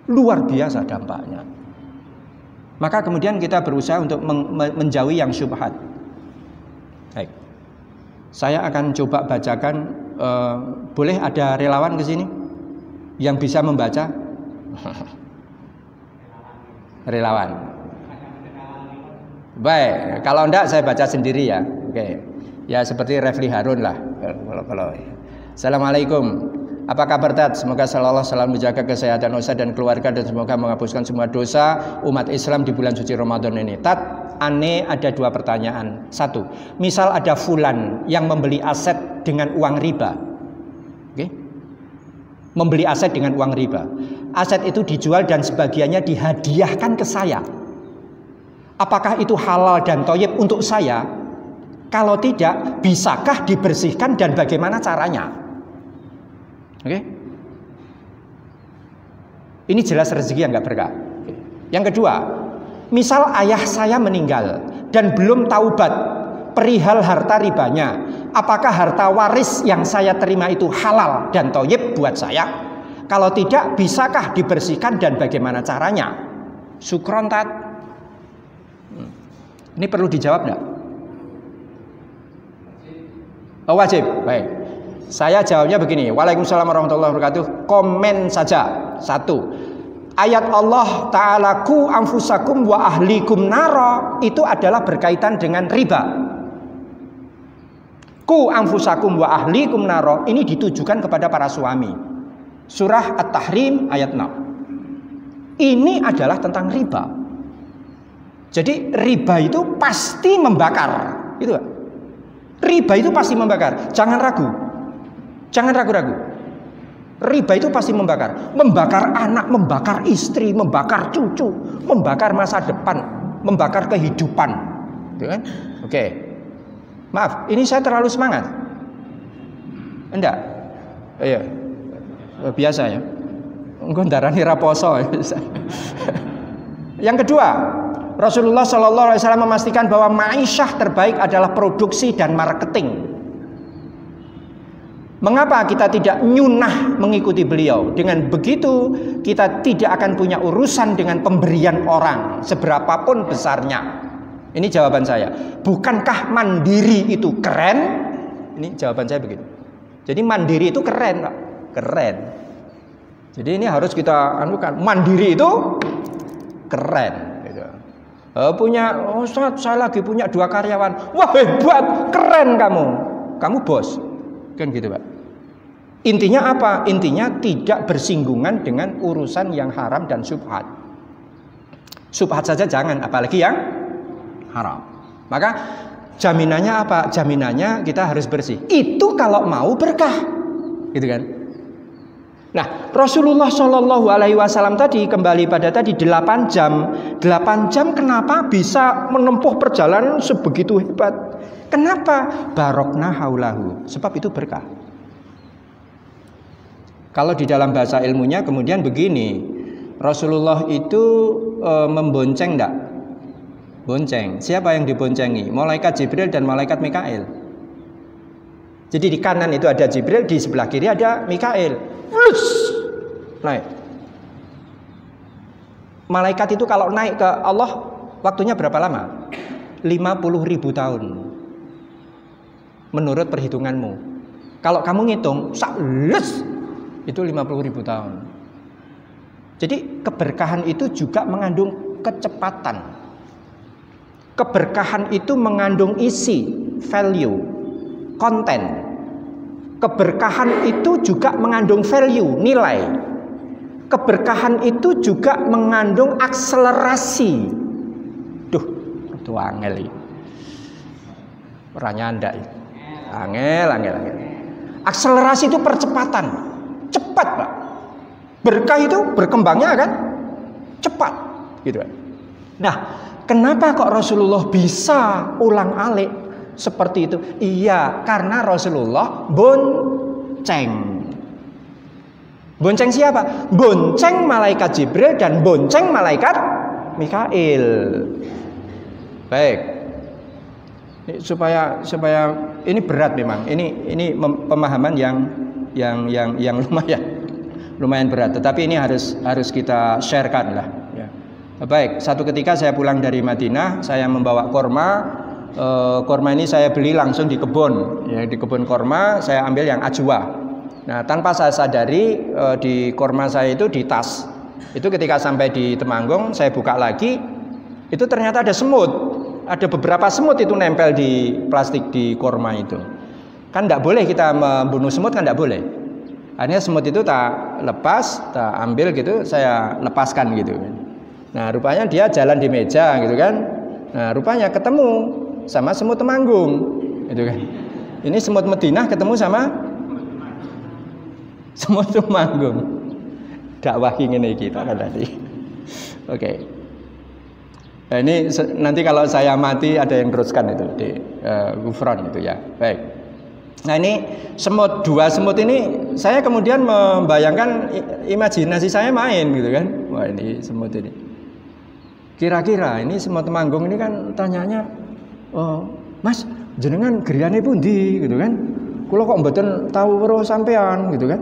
Luar biasa dampaknya. Maka kemudian kita berusaha untuk menjauhi yang syubhat. Baik. Saya akan coba bacakan, boleh ada relawan ke sini yang bisa membaca? Relawan. Baik, kalau enggak saya baca sendiri ya. Oke. Ya seperti Refli Harun lah. Kalau Assalamualaikum. Apa kabar Tat? Semoga selalu menjaga kesehatan Ustaz dan keluarga, dan semoga menghapuskan semua dosa umat Islam di bulan suci Ramadan ini. Tat, aneh ada dua pertanyaan. Satu, misal ada fulan yang membeli aset dengan uang riba. Oke? Membeli aset dengan uang riba. Aset itu dijual dan sebagiannya dihadiahkan ke saya. Apakah itu halal dan thoyyib untuk saya? Kalau tidak, bisakah dibersihkan dan bagaimana caranya? Oke? Ini jelas rezeki yang nggak berkah. Yang kedua, misal ayah saya meninggal dan belum taubat perihal harta ribanya, apakah harta waris yang saya terima itu halal dan thoyyib buat saya? Kalau tidak, bisakah dibersihkan dan bagaimana caranya? Syukron Tat. Ini perlu dijawab enggak? Oh, wajib. Baik. Saya jawabnya begini. Waalaikumsalam warahmatullahi wabarakatuh. Komen saja. Satu, ayat Allah Ta'ala ku anfusakum wa ahlikum naro, itu adalah berkaitan dengan riba. Ku anfusakum wa ahlikum naro, ini ditujukan kepada para suami. Surah At-Tahrim ayat 6. Ini adalah tentang riba. Jadi riba itu pasti membakar. Itu kan? Riba itu pasti membakar. Jangan ragu. Jangan ragu-ragu. Riba itu pasti membakar. Membakar anak, membakar istri, membakar cucu, membakar masa depan, membakar kehidupan. Gitu kan? Oke. Maaf, ini saya terlalu semangat. Enggak? Iya. Biasa ya. Engko ndarani ra poso. Yang kedua, Rasulullah SAW memastikan bahwa ma'isyah terbaik adalah produksi dan marketing. Mengapa kita tidak nyunah mengikuti beliau? Dengan begitu kita tidak akan punya urusan dengan pemberian orang seberapapun besarnya. Ini jawaban saya. Bukankah mandiri itu keren? Ini jawaban saya begitu. Jadi mandiri itu keren, Pak. Keren. Jadi ini harus kita anukan. Mandiri itu keren. Gitu. Ustaz, saya lagi punya 2 karyawan. Wah, hebat, keren kamu. Kamu bos. Kan gitu, Pak. Intinya apa? Intinya tidak bersinggungan dengan urusan yang haram dan syubhat. Syubhat saja jangan, apalagi yang haram. Maka jaminannya apa? Jaminannya kita harus bersih. Itu kalau mau berkah, gitu kan? Nah, Rasulullah SAW tadi kembali pada tadi 8 jam. 8 jam kenapa bisa menempuh perjalanan sebegitu hebat? Kenapa? Barokna haulahu. Sebab itu berkah. Kalau di dalam bahasa ilmunya kemudian begini, Rasulullah itu membonceng enggak? Bonceng. Siapa yang diboncengi? Malaikat Jibril dan malaikat Mikail. Jadi di kanan itu ada Jibril, di sebelah kiri ada Mikail. Naik. Malaikat itu kalau naik ke Allah waktunya berapa lama? 50.000 tahun. Menurut perhitunganmu. Kalau kamu ngitung, itu 50.000 tahun. Jadi keberkahan itu juga mengandung kecepatan. Keberkahan itu mengandung isi, value, konten. Keberkahan itu juga mengandung value, nilai. Keberkahan itu juga mengandung akselerasi. Duh, itu angel. Pertanyaan ndak? Angel. Akselerasi itu percepatan. Cepat, Pak. Berkah itu berkembangnya kan cepat, gitu kan. Nah, kenapa kok Rasulullah bisa ulang-alik seperti itu? Iya, karena Rasulullah bonceng. Bonceng siapa? Bonceng malaikat Jibril dan bonceng malaikat Mikail. Baik. Supaya ini berat memang. Ini pemahaman yang lumayan berat. Tetapi ini harus kita sharekan lah. Ya. Baik. Satu ketika saya pulang dari Madinah, saya membawa korma. Korma ini saya beli langsung di kebun. Ya, di kebun korma saya ambil yang ajwa. Nah, tanpa saya sadari di korma saya itu di tas. Itu ketika sampai di Temanggung, saya buka lagi, itu ternyata ada semut. Ada beberapa semut itu nempel di plastik di korma itu. Kan tidak boleh kita membunuh semut, kan tidak boleh. Akhirnya semut itu tak lepas, tak ambil gitu, saya lepaskan gitu. Nah, rupanya dia jalan di meja gitu kan. Nah, rupanya ketemu sama semut Temanggung, gitu kan. Ini semut Madinah ketemu sama semut Temanggung. Dakwah ngene iki kan tadi. Oke. Nah, ini nanti kalau saya mati ada yang teruskan itu di Gufron itu ya. Baik. Nah, ini dua semut ini saya kemudian membayangkan imajinasi saya main gitu kan. Wah, ini semut ini. Kira-kira ini semut Temanggung ini kan tanyanya, "Oh, Mas, jenengan griyane pundi?" gitu kan. Kula kok mboten tahu weruh sampean gitu kan.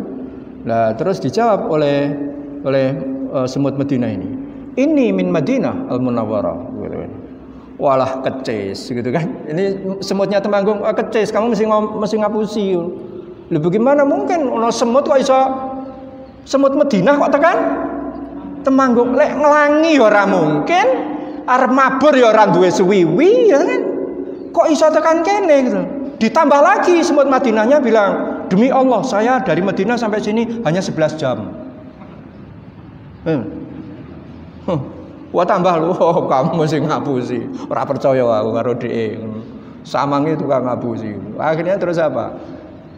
Lah terus dijawab oleh semut Madinah ini. Ini min Madinah al-Munawwarah gitu kan. Walah kecis gitu kan. Ini semutnya Temanggung, kecis, kamu mesti ngapusi. Lha bagaimana mungkin ono semut kok iso semut Madinah kok tekan Temanggung? Lek nglangi ya ora mungkin, arep mabur ya ora duwe suwiwi ya kan. Kok iso tekan kene gitu. Ditambah lagi semut Madinahnya bilang, "Demi Allah, saya dari Madinah sampai sini hanya 11 jam." Wah tambah lu, kamu mesti ngapusi. Ora percaya aku karo dhek. Samange tukang ngapusi. Akhirnya terus apa?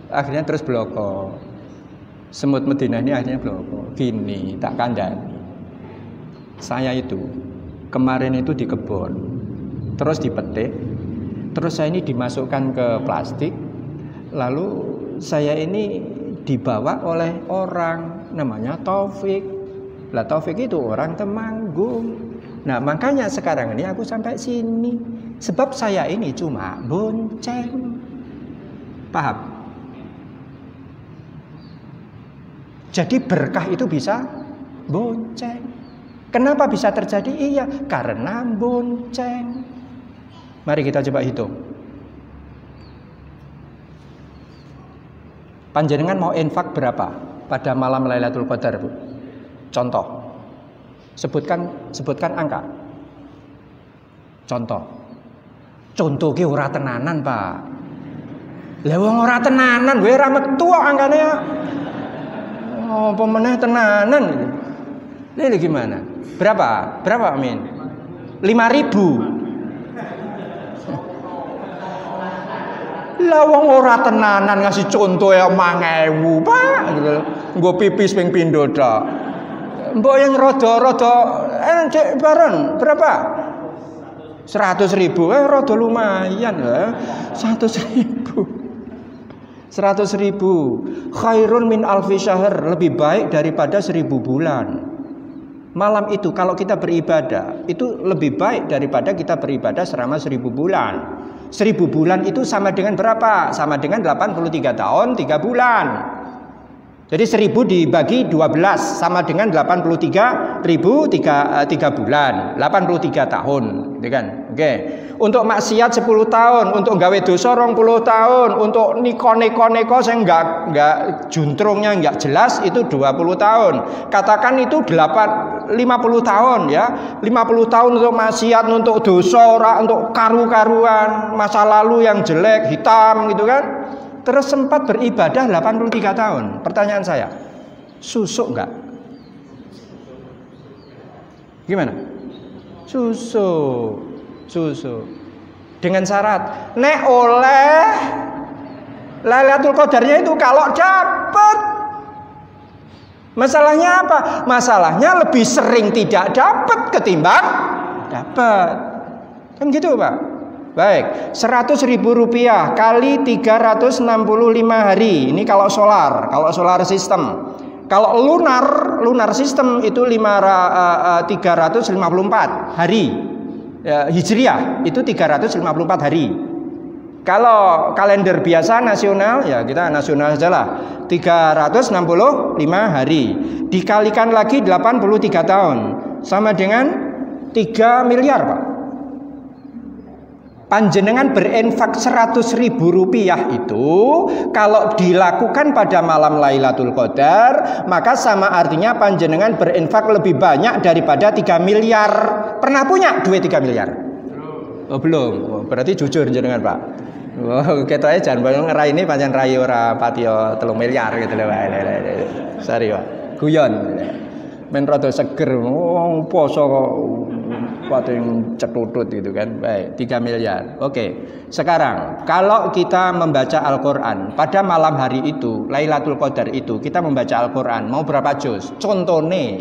Akhirnya terus bloko. Semut Madinah ini akhirnya bloko. Gini, tak kandani. Saya itu kemarin itu di kebun. Terus dipetik. Terus saya ini dimasukkan ke plastik. Lalu saya ini dibawa oleh orang namanya Taufik. Lah Taufik itu orang Temanggung. Nah makanya sekarang ini aku sampai sini. Sebab saya ini cuma bonceng. Paham? Jadi berkah itu bisa bonceng. Kenapa bisa terjadi? Iya, karena bonceng. Mari kita coba hitung. Panjenengan mau infak berapa pada malam Lailatul Qadar, Bu? Contoh. Sebutkan angka. Contoh. Contoh ki ora tenanan, Pak. Lah wong ora tenanan, kowe ora metu kok angkane. Oh, pemenah tenanan gitu. Ini gimana? Berapa? Berapa, Amin? 5.000. Lah wong ora tenanan ngasih contoh ya 5.000, Pak. Gitu. Nggo pipis ping pindho tok. Mbok yang rada-rada cek bareng berapa? 100.000. Rada lumayan ya. 100.000. 100.000 khairun min alfi syahr, lebih baik daripada 1.000 bulan. Malam itu kalau kita beribadah itu lebih baik daripada kita beribadah selama 1.000 bulan. 1.000 bulan itu sama dengan berapa? Sama dengan 83 tahun 3 bulan. Jadi 1.000 dibagi 12 sama dengan 83.000 3 bulan, 83 tahun, gitu kan? Oke. Untuk maksiat 10 tahun, untuk gawe dosa 20 tahun, untuk neko sing enggak juntrungnya enggak jelas itu 20 tahun. Katakan itu 50 tahun ya. 50 tahun untuk maksiat, untuk dosa, untuk karu-karuan, masa lalu yang jelek, hitam gitu kan. Terus sempat beribadah 83 tahun. Pertanyaan saya, susuk enggak? Gimana? Susuk. Dengan syarat nek oleh Lailatul Qadarnya itu kalau dapat. Masalahnya apa? Masalahnya lebih sering tidak dapat ketimbang dapat. Kan gitu, Pak. Baik, 100.000 rupiah kali 365 hari. Ini kalau solar sistem. Kalau lunar sistem itu 354 hari. Hijriah itu 354 hari. Kalau kalender biasa nasional, ya kita nasional sajalah, 365 hari. Dikalikan lagi 83 tahun. Sama dengan 3 miliar, Pak. Panjenengan berinfak 100.000 rupiah itu kalau dilakukan pada malam Lailatul Qadar, maka sama artinya panjenengan berinfak lebih banyak daripada 3 miliar. Pernah punya duit 3 miliar? Oh, belum. Oh, berarti jujur jenengan, Pak. Oh, ketoknya jangan banyak ngerai ini pancen rai ora patio 3 miliar gitu lho, Pak. Sorry, Pak. Guyon. Men rada seger. Oh, poso kok pating cetutut gitu kan. Baik, 3 miliar. Oke. Sekarang, kalau kita membaca Al-Qur'an pada malam hari itu, Lailatul Qadar itu, kita membaca Al-Qur'an mau berapa juz? Contone.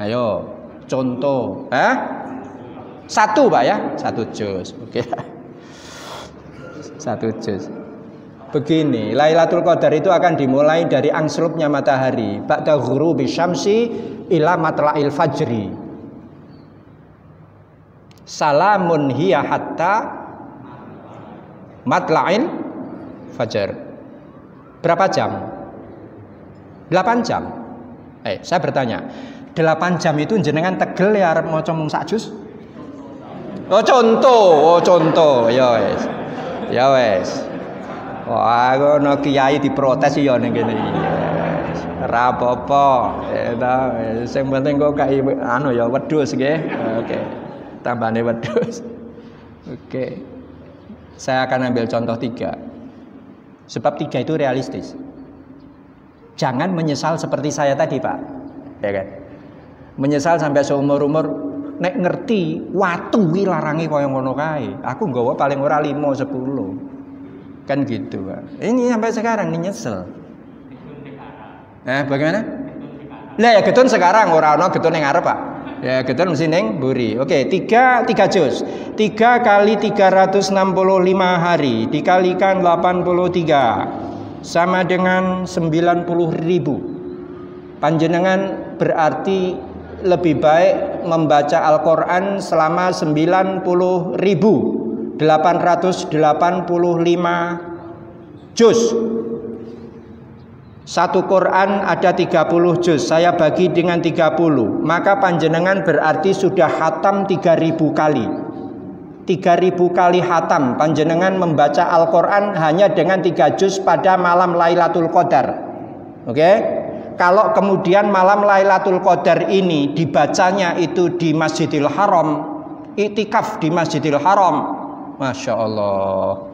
Ayo, contoh. 1, Pak ya. 1 juz. Oke. 1 juz. Begini, Lailatul Qadar itu akan dimulai dari angslupnya matahari, ba'da ghurubi syamsi ila matla'il fajri. Salamun hiya hatta matla'il fajar. Berapa jam? 8 jam. Saya bertanya, 8 jam itu jenengan tegel ya arep maca mung sak juz? Oh contoh. Ya wes. Wah, ngono kiai diprotes ya ning kene iki. Ora apa-apa. Sing penting kok kai ya wedhus nggih. Oke. Tambahane wedhus. Oke. Saya akan ambil contoh 3. Sebab 3 itu realistis. Jangan menyesal seperti saya tadi, Pak. Ya kan? Menyesal sampai seumur-umur nek ngerti watu ki larange kaya ngono kae. Aku nggawa paling ora 5 10. Kan gitu, Pak. Ini sampai sekarang nyesel. Bagaimana? Lah ya getun sekarang ora ana getun ning ngarep, Pak. Ya getun mesti ning mburi. Oke, 3 juz. 3 kali 365 hari dikalikan 83 sama dengan 90.000. Panjenengan berarti lebih baik membaca Al-Qur'an selama 90.885 juz. 1 Quran ada 30 juz. Saya bagi dengan 30. Maka panjenengan berarti sudah khatam 3.000 kali. 3.000 kali khatam. Panjenengan membaca Al-Quran hanya dengan 3 juz pada malam Lailatul Qadar. Oke? Kalau kemudian malam Lailatul Qadar ini dibacanya itu di Masjidil Haram, iktikaf di Masjidil Haram, Masya Allah.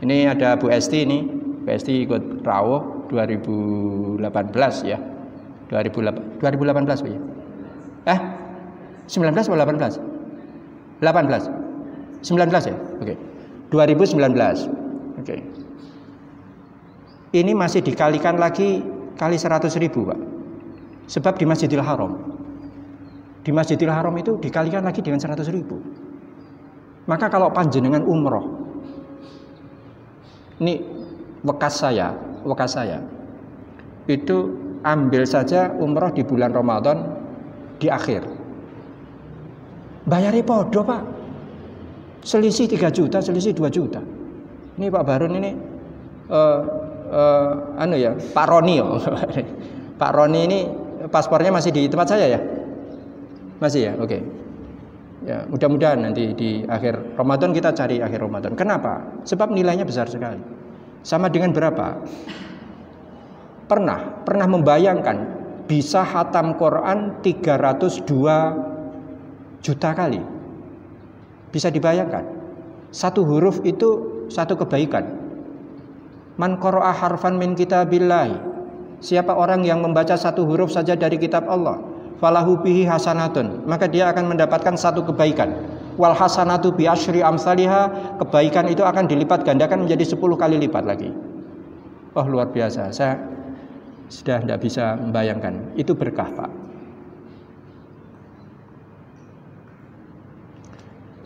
Ini ada Bu Esti ini. Bu Esti ikut rawuh 2018 ya. 2018 Bu ya. 19 atau 18? 18. 19 ya? Oke. 2019. Oke. Ini masih dikalikan lagi kali 100.000, Pak. Sebab di Masjidil Haram. Di Masjidil Haram itu dikalikan lagi dengan 100.000. Maka kalau panjenengan umroh, ini wekas saya, itu ambil saja umroh di bulan Ramadan di akhir. Bayarnya podo, Pak. Selisih 3 juta, selisih 2 juta. Ini Pak Barun ini Pak Roni ya. Pak Roni ini paspornya masih di tempat saya ya? Masih ya? Oke. Ya, mudah-mudahan nanti di akhir Ramadan kita cari akhir Ramadan. Kenapa? Sebab nilainya besar sekali. Sama dengan berapa? Pernah membayangkan bisa khatam Quran 302 juta kali. Bisa dibayangkan. Satu huruf itu satu kebaikan. Man qara'a harfan min kitabillahi. Siapa orang yang membaca satu huruf saja dari kitab Allah, falahu bihi hasanatun, maka dia akan mendapatkan satu kebaikan. Wal hasanatu bi asyri amsalihha, kebaikan itu akan dilipat gandakan menjadi 10 kali lipat lagi. Oh, luar biasa. Saya sudah tidak bisa membayangkan. Itu berkah, Pak.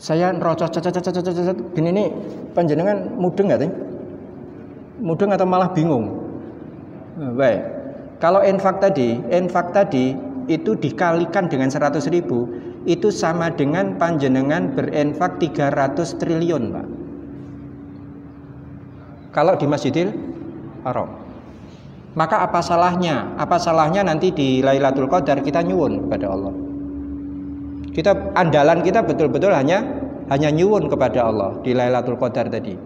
Saya nerocos gini nih, panjenengan mudeng nggak sih? Mudeng atau malah bingung? Baik. Kalau infak tadi itu dikalikan dengan 100.000, itu sama dengan panjenengan berinfak 300 triliun, Pak. Kalau di Masjidil Haram. Maka apa salahnya? Apa salahnya nanti di Lailatul Qadar kita nyuwun kepada Allah? Andalan kita betul-betul hanya nyuwun kepada Allah di Lailatul Qadar tadi.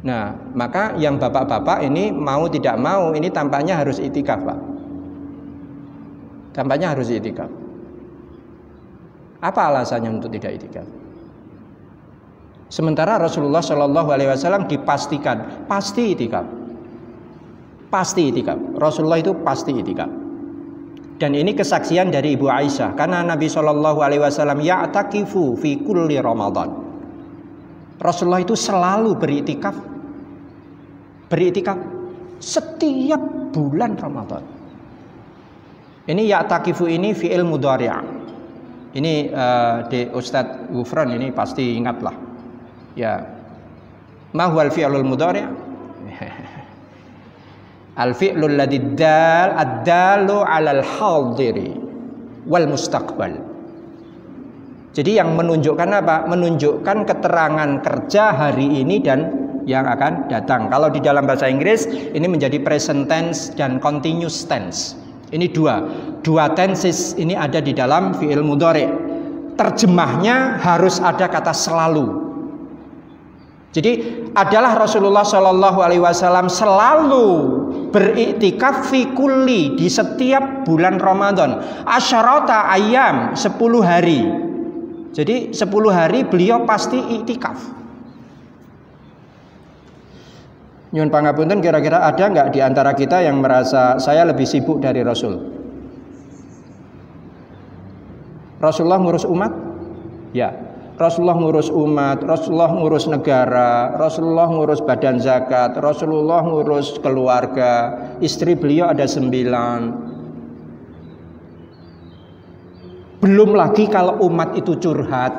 Nah, maka yang bapak-bapak ini mau tidak mau ini tampaknya harus itikaf, Pak. Tampaknya harus itikaf. Apa alasannya untuk tidak itikaf? Sementara Rasulullah Shallallahu Alaihi Wasallam dipastikan pasti itikaf. Pasti itikaf. Rasulullah itu pasti itikaf. Dan ini kesaksian dari Ibu Aisyah, karena Nabi Shallallahu Alaihi Wasallam ya'takifu fi kulli Ramadan. Rasulullah itu selalu beritikaf setiap bulan Ramadan. Ini ya'takifu ini fi'il mudhari'. Ini di Ustadz Gufron ini pasti ingatlah. Ya. Ma huwal fi'lul mudhari'? Al-fi'lul ladzi ad-dalu 'alal hadiri wal mustaqbal. Jadi yang menunjukkan apa? Menunjukkan keterangan kerja hari ini dan yang akan datang. Kalau di dalam bahasa Inggris ini menjadi present tense dan continuous tense. Ini dua tenses ini ada di dalam fi'il mudhari'. Terjemahnya harus ada kata selalu. Jadi adalah Rasulullah Shallallahu Alaihi Wasallam selalu beriktikaf fi kulli di setiap bulan Ramadan. Asyarata ayam 10 hari. Jadi 10 hari beliau pasti iktikaf. Nyun pangapunten, kira-kira ada nggak di antara kita yang merasa saya lebih sibuk dari Rasul? Rasulullah ngurus umat? Ya. Rasulullah ngurus umat, Rasulullah ngurus negara, Rasulullah ngurus badan zakat, Rasulullah ngurus keluarga, istri beliau ada 9. Belum lagi kalau umat itu curhat.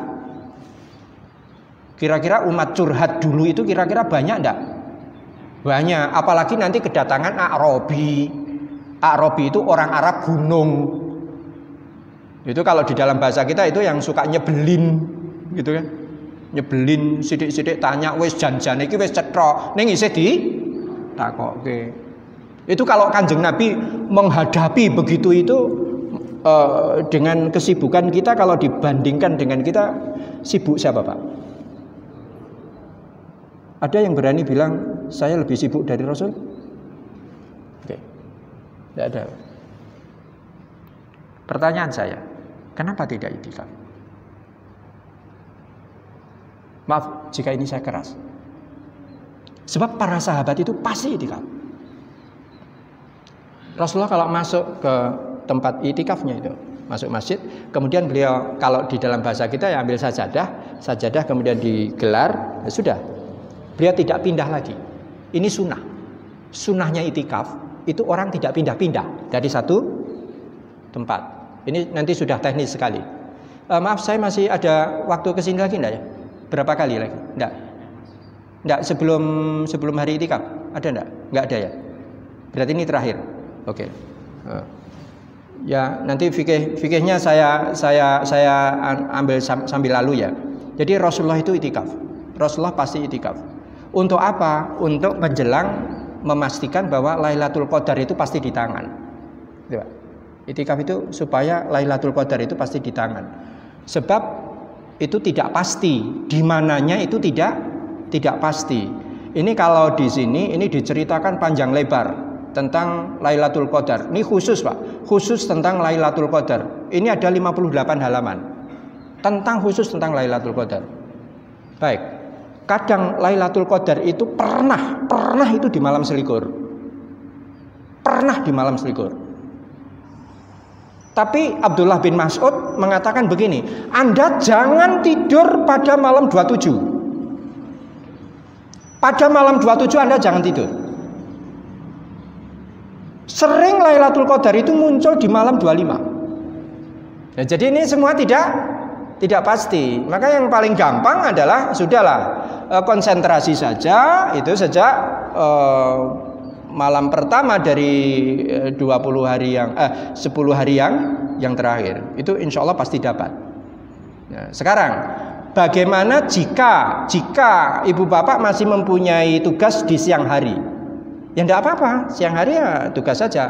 Kira-kira umat curhat dulu itu kira-kira banyak enggak? Banyak, apalagi nanti kedatangan A'rabi. A'rabi itu orang Arab gunung. Itu kalau di dalam bahasa kita itu yang suka nyebelin. Gitu kan, nyebelin sidik-sidik tanya wis jan-jan iki wis cetrok ning isih ditakokke. Itu kalau Kanjeng Nabi menghadapi begitu itu dengan kesibukan kita, kalau dibandingkan dengan kita sibuk siapa, Pak? Ada yang berani bilang saya lebih sibuk dari Rasul? Oke. Tidak ada. Pertanyaan saya, kenapa tidak itikaf? Maaf jika ini saya keras. Sebab para sahabat itu pasti itikaf. Rasulullah kalau masuk ke tempat itikafnya itu, masuk masjid, kemudian beliau kalau di dalam bahasa kita ya ambil sajadah kemudian digelar, ya sudah. Beliau tidak pindah lagi. Ini sunnah. Sunnahnya itikaf itu orang tidak pindah-pindah dari satu tempat. Ini nanti sudah teknis sekali. Maaf saya masih ada waktu kesini lagi enggak ya? Berapa kali lagi? Enggak sebelum hari itikaf. Ada enggak? Enggak ada ya. Berarti ini terakhir. Oke. Ya, nanti fikihnya saya ambil sambil lalu ya. Jadi Rasulullah itu itikaf. Rasulullah pasti itikaf. Untuk apa? Untuk menjelang memastikan bahwa Lailatul Qadar itu pasti di tangan. Itikaf itu supaya Lailatul Qadar itu pasti di tangan. Sebab itu tidak pasti, di mananya itu tidak pasti. Ini kalau di sini ini diceritakan panjang lebar tentang Lailatul Qadar. Ini khusus, Pak, khusus tentang Lailatul Qadar. Ini ada 58 halaman khusus tentang Lailatul Qadar. Baik, kadang Lailatul Qadar itu pernah itu di malam selikur. Pernah di malam selikur. Tapi Abdullah bin Mas'ud mengatakan begini, Anda jangan tidur pada malam 27. Pada malam 27 Anda jangan tidur. Sering Lailatul Qadar itu muncul di malam 25. Nah, jadi ini semua tidak Tidak pasti. Maka yang paling gampang adalah sudahlah, konsentrasi saja itu sejak malam pertama dari 10 hari yang terakhir. Itu insya Allah pasti dapat. Nah, sekarang bagaimana jika ibu bapak masih mempunyai tugas di siang hari? Ya tidak apa-apa, siang hari ya tugas saja.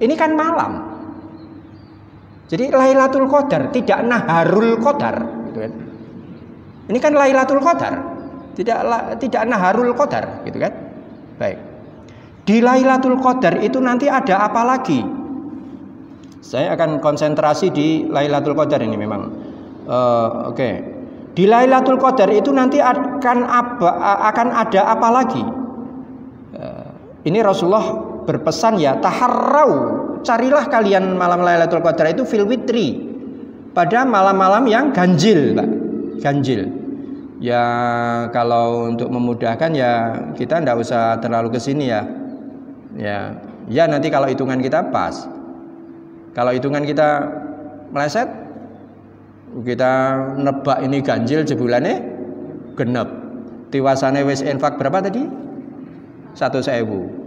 Ini kan malam. Jadi Lailatul Qadar, tidak Naharul Qadar, gitu kan. Ini kan Lailatul Qadar, tidak Naharul Qadar, gitu kan. Baik. Di Lailatul Qadar itu nanti ada apa lagi? Saya akan konsentrasi di Lailatul Qadar ini memang. Oke. Di Lailatul Qadar itu nanti akan ada apa lagi? Ini Rasulullah berpesan ya, taharrau, carilah kalian malam Lailatul Qadar itu fil witri, pada malam-malam yang ganjil, Pak. Ganjil. Ya kalau untuk memudahkan ya kita tidak usah terlalu ke sini ya. Ya nanti kalau hitungan kita pas. Kalau hitungan kita meleset, kita nebak ini ganjil jebulannya genep. Tiwasane wis infak berapa tadi? 1.000.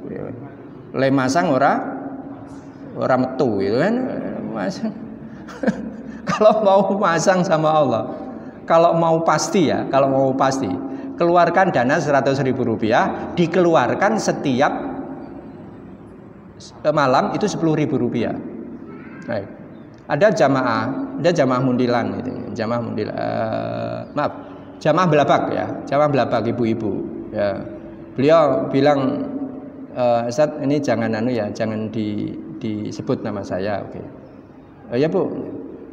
Le masang ora metu gitu kan. Masang. Kalau mau masang sama Allah, kalau mau pasti ya, keluarkan dana 100.000 rupiah, dikeluarkan setiap malam itu 10.000 rupiah. Baik. Ada jamaah mundilan itu, jamaah belabak ya, jamaah belabak ibu-ibu ya. Beliau bilang, Ustaz ini jangan jangan disebut nama saya, oke. Ya Bu,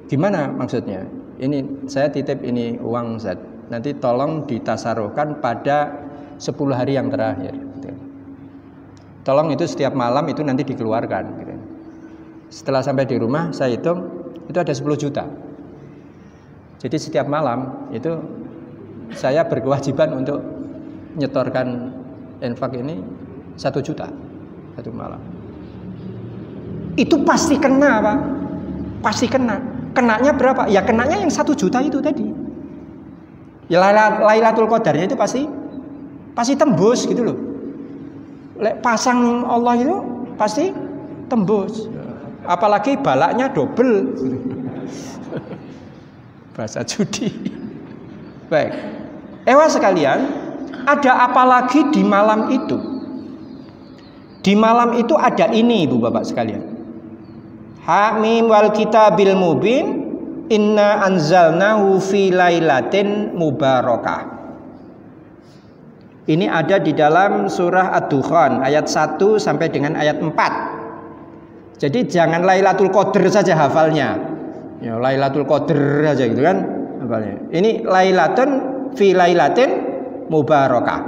gimana maksudnya? Ini saya titip ini uang Ustaz, nanti tolong ditasaruhkan pada 10 hari yang terakhir. Gitu. Tolong itu setiap malam itu nanti dikeluarkan. Gitu. Setelah sampai di rumah saya hitung itu ada 10 juta. Jadi setiap malam itu saya berkewajiban untuk nyetorkan infak ini 1 juta satu malam. Itu pasti kena, Pak. Pasti kena. Kenanya berapa? Ya kenanya yang 1 juta itu tadi. Ya Lailatul Qadarnya itu pasti tembus gitu loh. Pasang Allah itu pasti tembus. Apalagi balaknya double. Bahasa judi. Baik. Ewa sekalian, ada apa lagi di malam itu? Di malam itu ada ini, Ibu Bapak sekalian. Hamim wal kitabil mubin, inna anzalnahu fi lailatin mubarakah. Ini ada di dalam surah Ad-Dukhan ayat 1 sampai dengan ayat 4. Jadi jangan Lailatul Qadar saja hafalnya. Ya Lailatul Qadar aja gitu kan hafalnya. Ini lailatun fi lailatin mubarakah.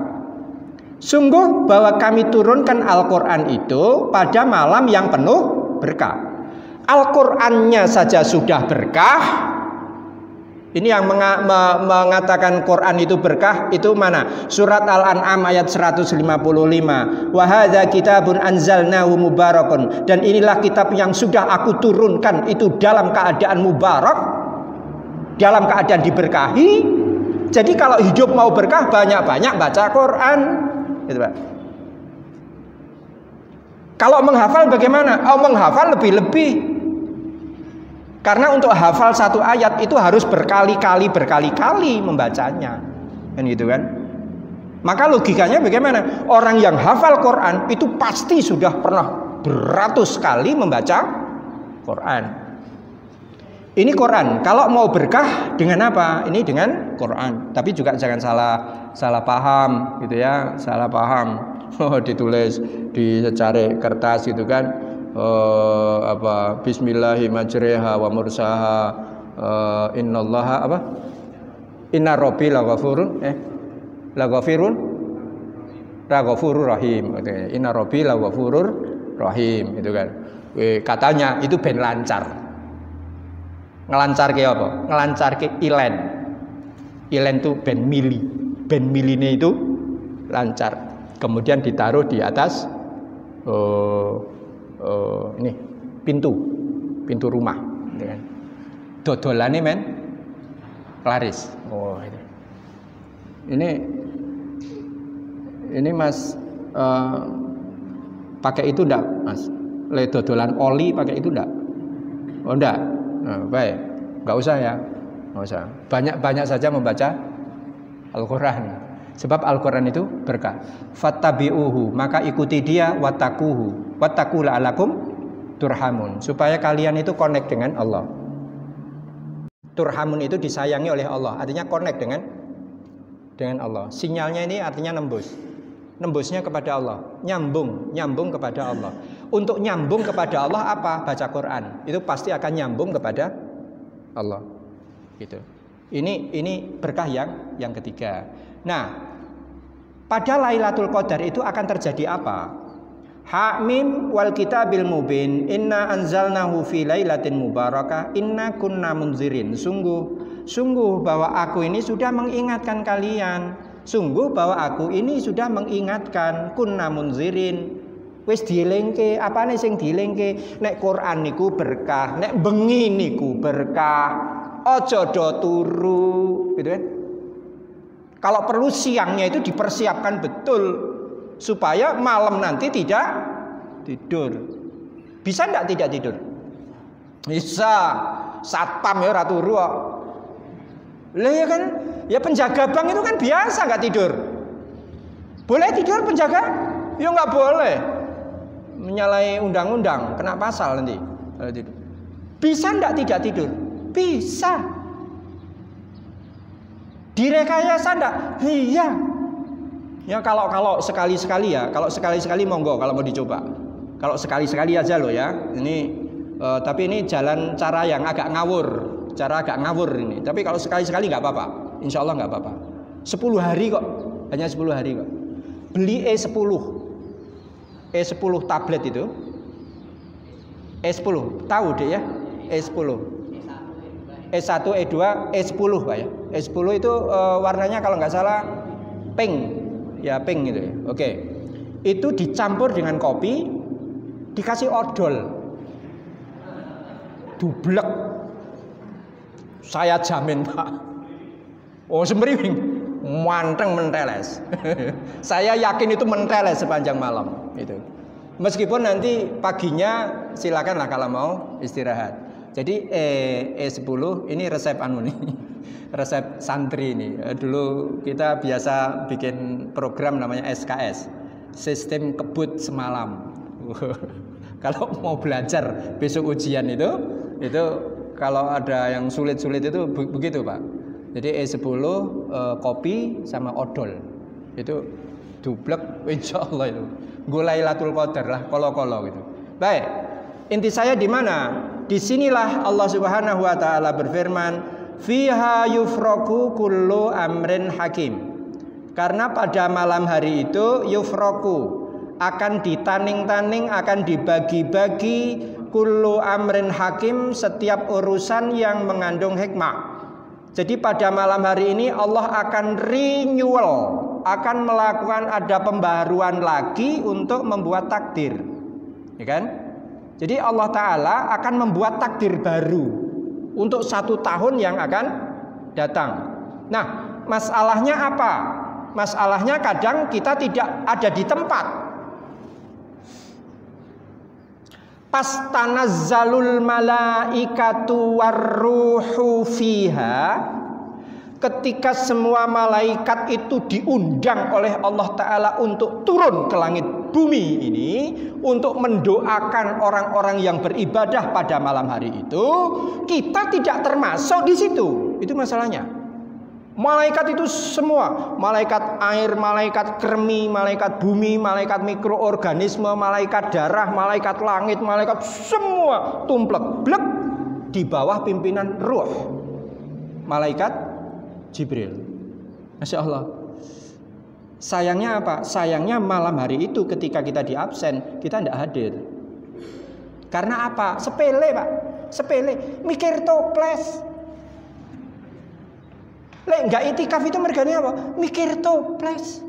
Sungguh bahwa kami turunkan Al-Qur'an itu pada malam yang penuh berkah. Al-Qur'annya saja sudah berkah. Ini yang mengatakan Quran itu berkah itu mana? Surat Al-An'am ayat 155. Wa hadza kitabun anzalnahu mubarakun, dan inilah kitab yang sudah aku turunkan itu dalam keadaan mubarak, dalam keadaan diberkahi. Jadi kalau hidup mau berkah banyak-banyak baca Quran, gitu Pak. Kalau menghafal bagaimana? Menghafal lebih-lebih. Karena untuk hafal satu ayat itu harus berkali-kali membacanya, kan gitu kan? Maka logikanya bagaimana? Orang yang hafal Quran itu pasti sudah pernah beratus kali membaca Quran. Ini Quran. Kalau mau berkah dengan apa? Ini dengan Quran. Tapi juga jangan salah paham, gitu ya? Salah paham. Ditulis di secari kertas gitu kan? Bismillahirrahmanirrahim wa mursaha innallaha inna rabbi laghafurur rahim, inna rabbi laghafurur rahim, itu kan. Katanya itu ben lancar. Ngelancar ke apa? Ngelancar ke ilen itu ben miline itu lancar. Kemudian ditaruh di atas ini pintu rumah, kan? Dodolane men laris. Oh, ini Mas pakai itu enggak, Mas? Dodolan oli pakai itu enggak? Oh, enggak. Nah, baik. Enggak usah ya. Enggak usah. Banyak saja membaca Al-Qur'an. Sebab Al-Qur'an itu berkah. Fattabi'uhu, maka ikuti dia, wattaquhu. Wattaqu la'alakum turhamun. Supaya kalian itu connect dengan Allah. Turhamun itu disayangi oleh Allah. Artinya connect dengan Allah. Sinyalnya ini artinya nembus. Nembusnya kepada Allah, nyambung kepada Allah. Untuk nyambung kepada Allah apa? Baca Quran. Itu pasti akan nyambung kepada Allah. Gitu. Ini berkah yang ketiga. Nah, pada Lailatul Qadar itu akan terjadi apa? Hamim wal kitabil mubin, inna anzalnahu fi lailatin mubarakah, inna kunna munzirin. Sungguh bahwa aku ini sudah mengingatkan kalian. Sungguh bahwa aku ini sudah mengingatkan, kunna munzirin. Wis dielingke, apane sing dielingke? Nek Quran niku berkah, nek bengi niku berkah. Aja do turu, gitu kan? Kalau perlu siangnya itu dipersiapkan betul supaya malam nanti tidak tidur. Bisa enggak tidak tidur? Bisa. Satpam ya ora turu kok. Lah ya kan? Ya penjaga bank itu kan biasa nggak tidur. Boleh tidur penjaga? Ya nggak boleh. Menyalahi undang-undang, kena pasal nanti kalau tidur. Bisa nggak tidak tidur? Bisa. Direkayasa nggak? Iya. Ya kalau sekali-sekali ya, kalau sekali-sekali monggo kalau mau dicoba. Kalau sekali-sekali aja loh ya. Tapi ini jalan cara yang agak ngawur. Cara agak ngawur ini. Tapi kalau sekali-sekali nggak apa-apa. Insya Allah nggak apa-apa. 10 hari kok. Hanya 10 hari kok. Beli E10 tablet itu. E10 tahu deh ya. E10 E1, E2, E10 Pak ya. E10 itu warnanya kalau nggak salah pink. Ya pink gitu ya. Oke. Itu dicampur dengan kopi, dikasih odol. Dublek. Saya jamin Pak. Oh semeriwing, manteng menteles. Saya yakin itu menteles sepanjang malam. Itu. Meskipun nanti paginya silakanlah kalau mau istirahat. Jadi E10 ini resep nih, resep santri ini. Dulu kita biasa bikin program namanya SKS, sistem kebut semalam. Kalau mau belajar besok ujian itu kalau ada yang sulit-sulit itu begitu Pak. Jadi E10 kopi sama odol. Itu dublek insyaallah itu. Lailatul Qadar lah kolo-kolo gitu. Baik. Inti saya di mana? Disinilah Allah Subhanahu wa taala berfirman, "Fiha yufraku kullu amrin hakim." Karena pada malam hari itu yufraku akan ditaning-taning, akan dibagi-bagi kullu amrin hakim, setiap urusan yang mengandung hikmah. Jadi pada malam hari ini Allah akan renewal, akan melakukan ada pembaharuan lagi untuk membuat takdir, ya kan? Jadi Allah Ta'ala akan membuat takdir baru untuk 1 tahun yang akan datang. Nah, masalahnya apa? Masalahnya kadang kita tidak ada di tempat. Pastanazzalul malaikatu warruhu fiha, ketika semua malaikat itu diundang oleh Allah Ta'ala untuk turun ke langit bumi ini untuk mendoakan orang-orang yang beribadah pada malam hari itu, kita tidak termasuk di situ. Itu masalahnya. Malaikat itu semua, malaikat air, malaikat kremi, malaikat bumi, malaikat mikroorganisme, malaikat darah, malaikat langit, malaikat semua tumplek blek di bawah pimpinan ruh malaikat Jibril. Masya Allah. Sayangnya apa? Sayangnya malam hari itu ketika kita di absen, kita tidak hadir. Karena apa? Sepele Pak, sepele. Mikir toples. Lek nggak itikaf itu mergane apa? Mikir toples,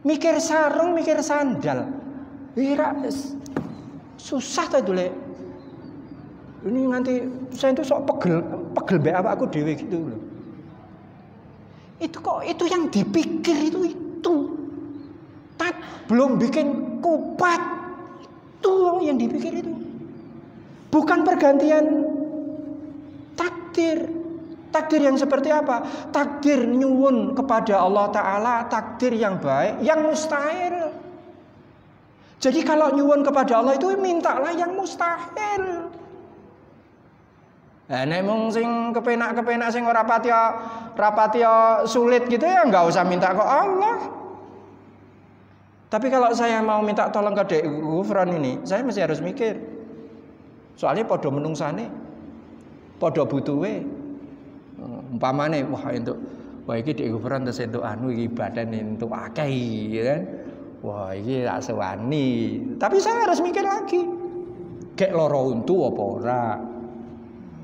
mikir sarung, mikir sandal. Wira susah tadi lek. Ini nanti saya itu sok pegel be apa aku dewe gitu loh. Itu yang dipikir itu. Belum bikin kupat. Itu yang dipikir itu. Bukan pergantian takdir. Takdir yang seperti apa? Takdir nyuwun kepada Allah Ta'ala, takdir yang baik, yang mustahil. Jadi kalau nyuwun kepada Allah itu mintalah yang mustahil. Nek mung sing kepenak-kepenak sing ora rapatya sulit gitu ya enggak usah minta ke Allah. Tapi kalau saya mau minta tolong ke Dek Gufron ini, saya mesti harus mikir. Soalnya podo menungsane, podo butuhe. Umpamane wah iki Dek Gufron terus entuk anu iki badan entuk akeh ya kan. Wah iki tak sewani. Tapi saya harus mikir lagi. Gek loro untu apa ora?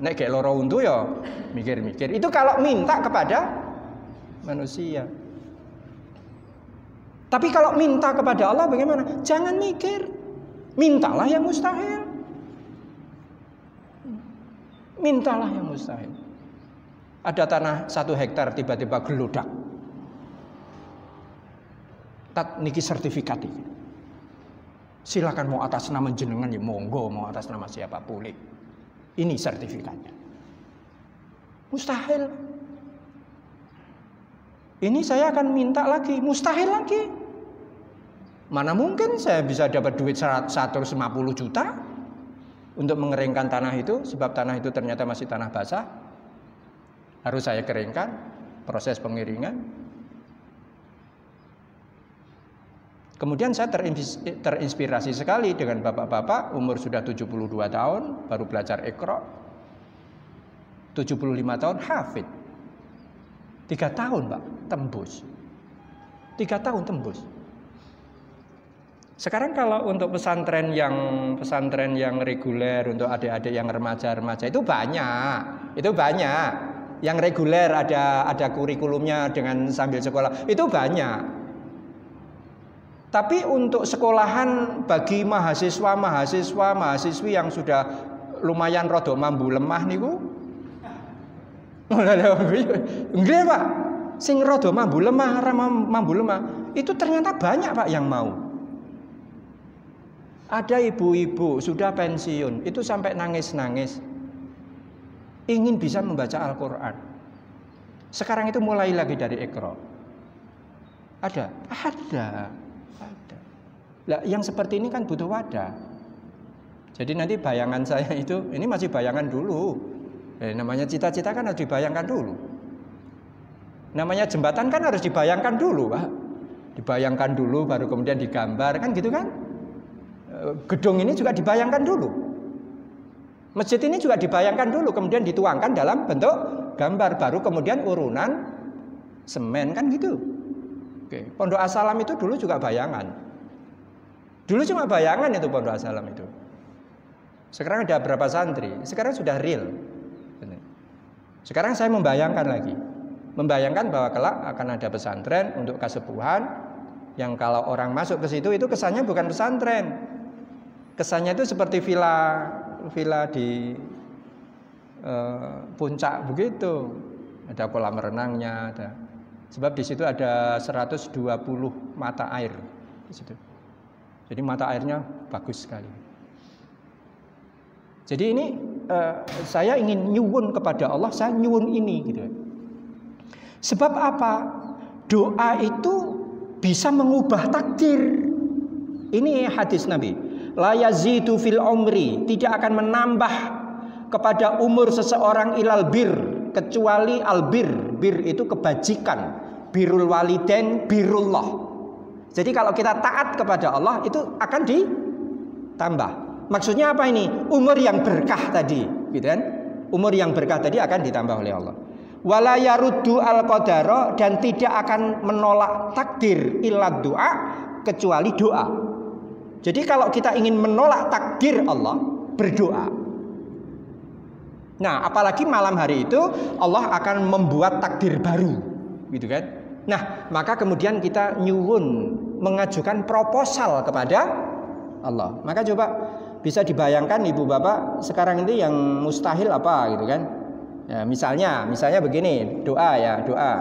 Nek gek loro untu ya mikir-mikir. Itu kalau minta kepada manusia. Tapi kalau minta kepada Allah bagaimana? Jangan mikir. Mintalah yang mustahil. Mintalah yang mustahil. Ada tanah 1 hektar tiba-tiba geludak. Niki sertifikat ini. Silakan mau atas nama jenengan ya monggo, mau atas nama siapa boleh. Ini sertifikatnya. Mustahil. Ini saya akan minta lagi, mustahil lagi. Mana mungkin saya bisa dapat duit 150 juta untuk mengeringkan tanah itu, sebab tanah itu ternyata masih tanah basah. Harus saya keringkan, proses pengiringan. Kemudian saya terinspirasi sekali dengan bapak-bapak umur sudah 72 tahun, baru belajar Iqra. 75 tahun hafid. 3 tahun Pak, tembus. 3 tahun tembus. Sekarang kalau untuk pesantren yang reguler, untuk adik-adik yang remaja-remaja itu banyak. Yang reguler ada kurikulumnya dengan sambil sekolah, itu banyak. Tapi untuk sekolahan bagi mahasiswi yang sudah lumayan rodok mambu lemah niku. Nggih Pak, sing rodok mambu lemah, itu ternyata banyak Pak yang mau. Ada ibu-ibu sudah pensiun, itu sampai nangis-nangis. Ingin bisa membaca Al-Quran. Sekarang itu mulai lagi dari Iqra. Ada. Lah, yang seperti ini kan butuh wadah. Jadi nanti bayangan saya itu, ini masih bayangan dulu. Namanya cita-cita kan harus dibayangkan dulu. Namanya jembatan kan harus dibayangkan dulu, Pak. Dibayangkan dulu, baru kemudian digambar, kan gitu kan? Gedung ini juga dibayangkan dulu. Masjid ini juga dibayangkan dulu, kemudian dituangkan dalam bentuk gambar, baru kemudian urunan semen, kan gitu. Oke. Pondok As-Salam itu dulu juga bayangan. Dulu cuma bayangan itu Pondok As-Salam itu. Sekarang ada berapa santri? Sekarang sudah real. Sekarang saya membayangkan lagi. Membayangkan bahwa kelak akan ada pesantren untuk kasepuhan yang kalau orang masuk ke situ itu kesannya bukan pesantren. Kesannya itu seperti villa di puncak begitu. Ada kolam renangnya, ada. Sebab di situ ada 120 mata air di situ. Jadi mata airnya bagus sekali. Jadi ini saya ingin nyuwun kepada Allah, saya nyuwun ini gitu. Sebab apa? Doa itu bisa mengubah takdir. Ini hadis Nabi. La yazidu fil umri, tidak akan menambah kepada umur seseorang ilal bir, kecuali albir. Bir itu kebajikan. Birrul walidain, birrullah. Jadi kalau kita taat kepada Allah itu akan ditambah. Maksudnya apa ini? Umur yang berkah tadi, gitu kan? Umur yang berkah tadi akan ditambah oleh Allah. Wala yaruddu al-qadara, dan tidak akan menolak takdir illa doa, kecuali doa. Jadi kalau kita ingin menolak takdir Allah, berdoa. Nah, apalagi malam hari itu Allah akan membuat takdir baru, gitu kan? Nah, maka kemudian kita nyuwun, mengajukan proposal kepada Allah. Maka coba bisa dibayangkan ibu bapak sekarang ini yang mustahil apa gitu kan? Ya, misalnya begini, doa ya, doa.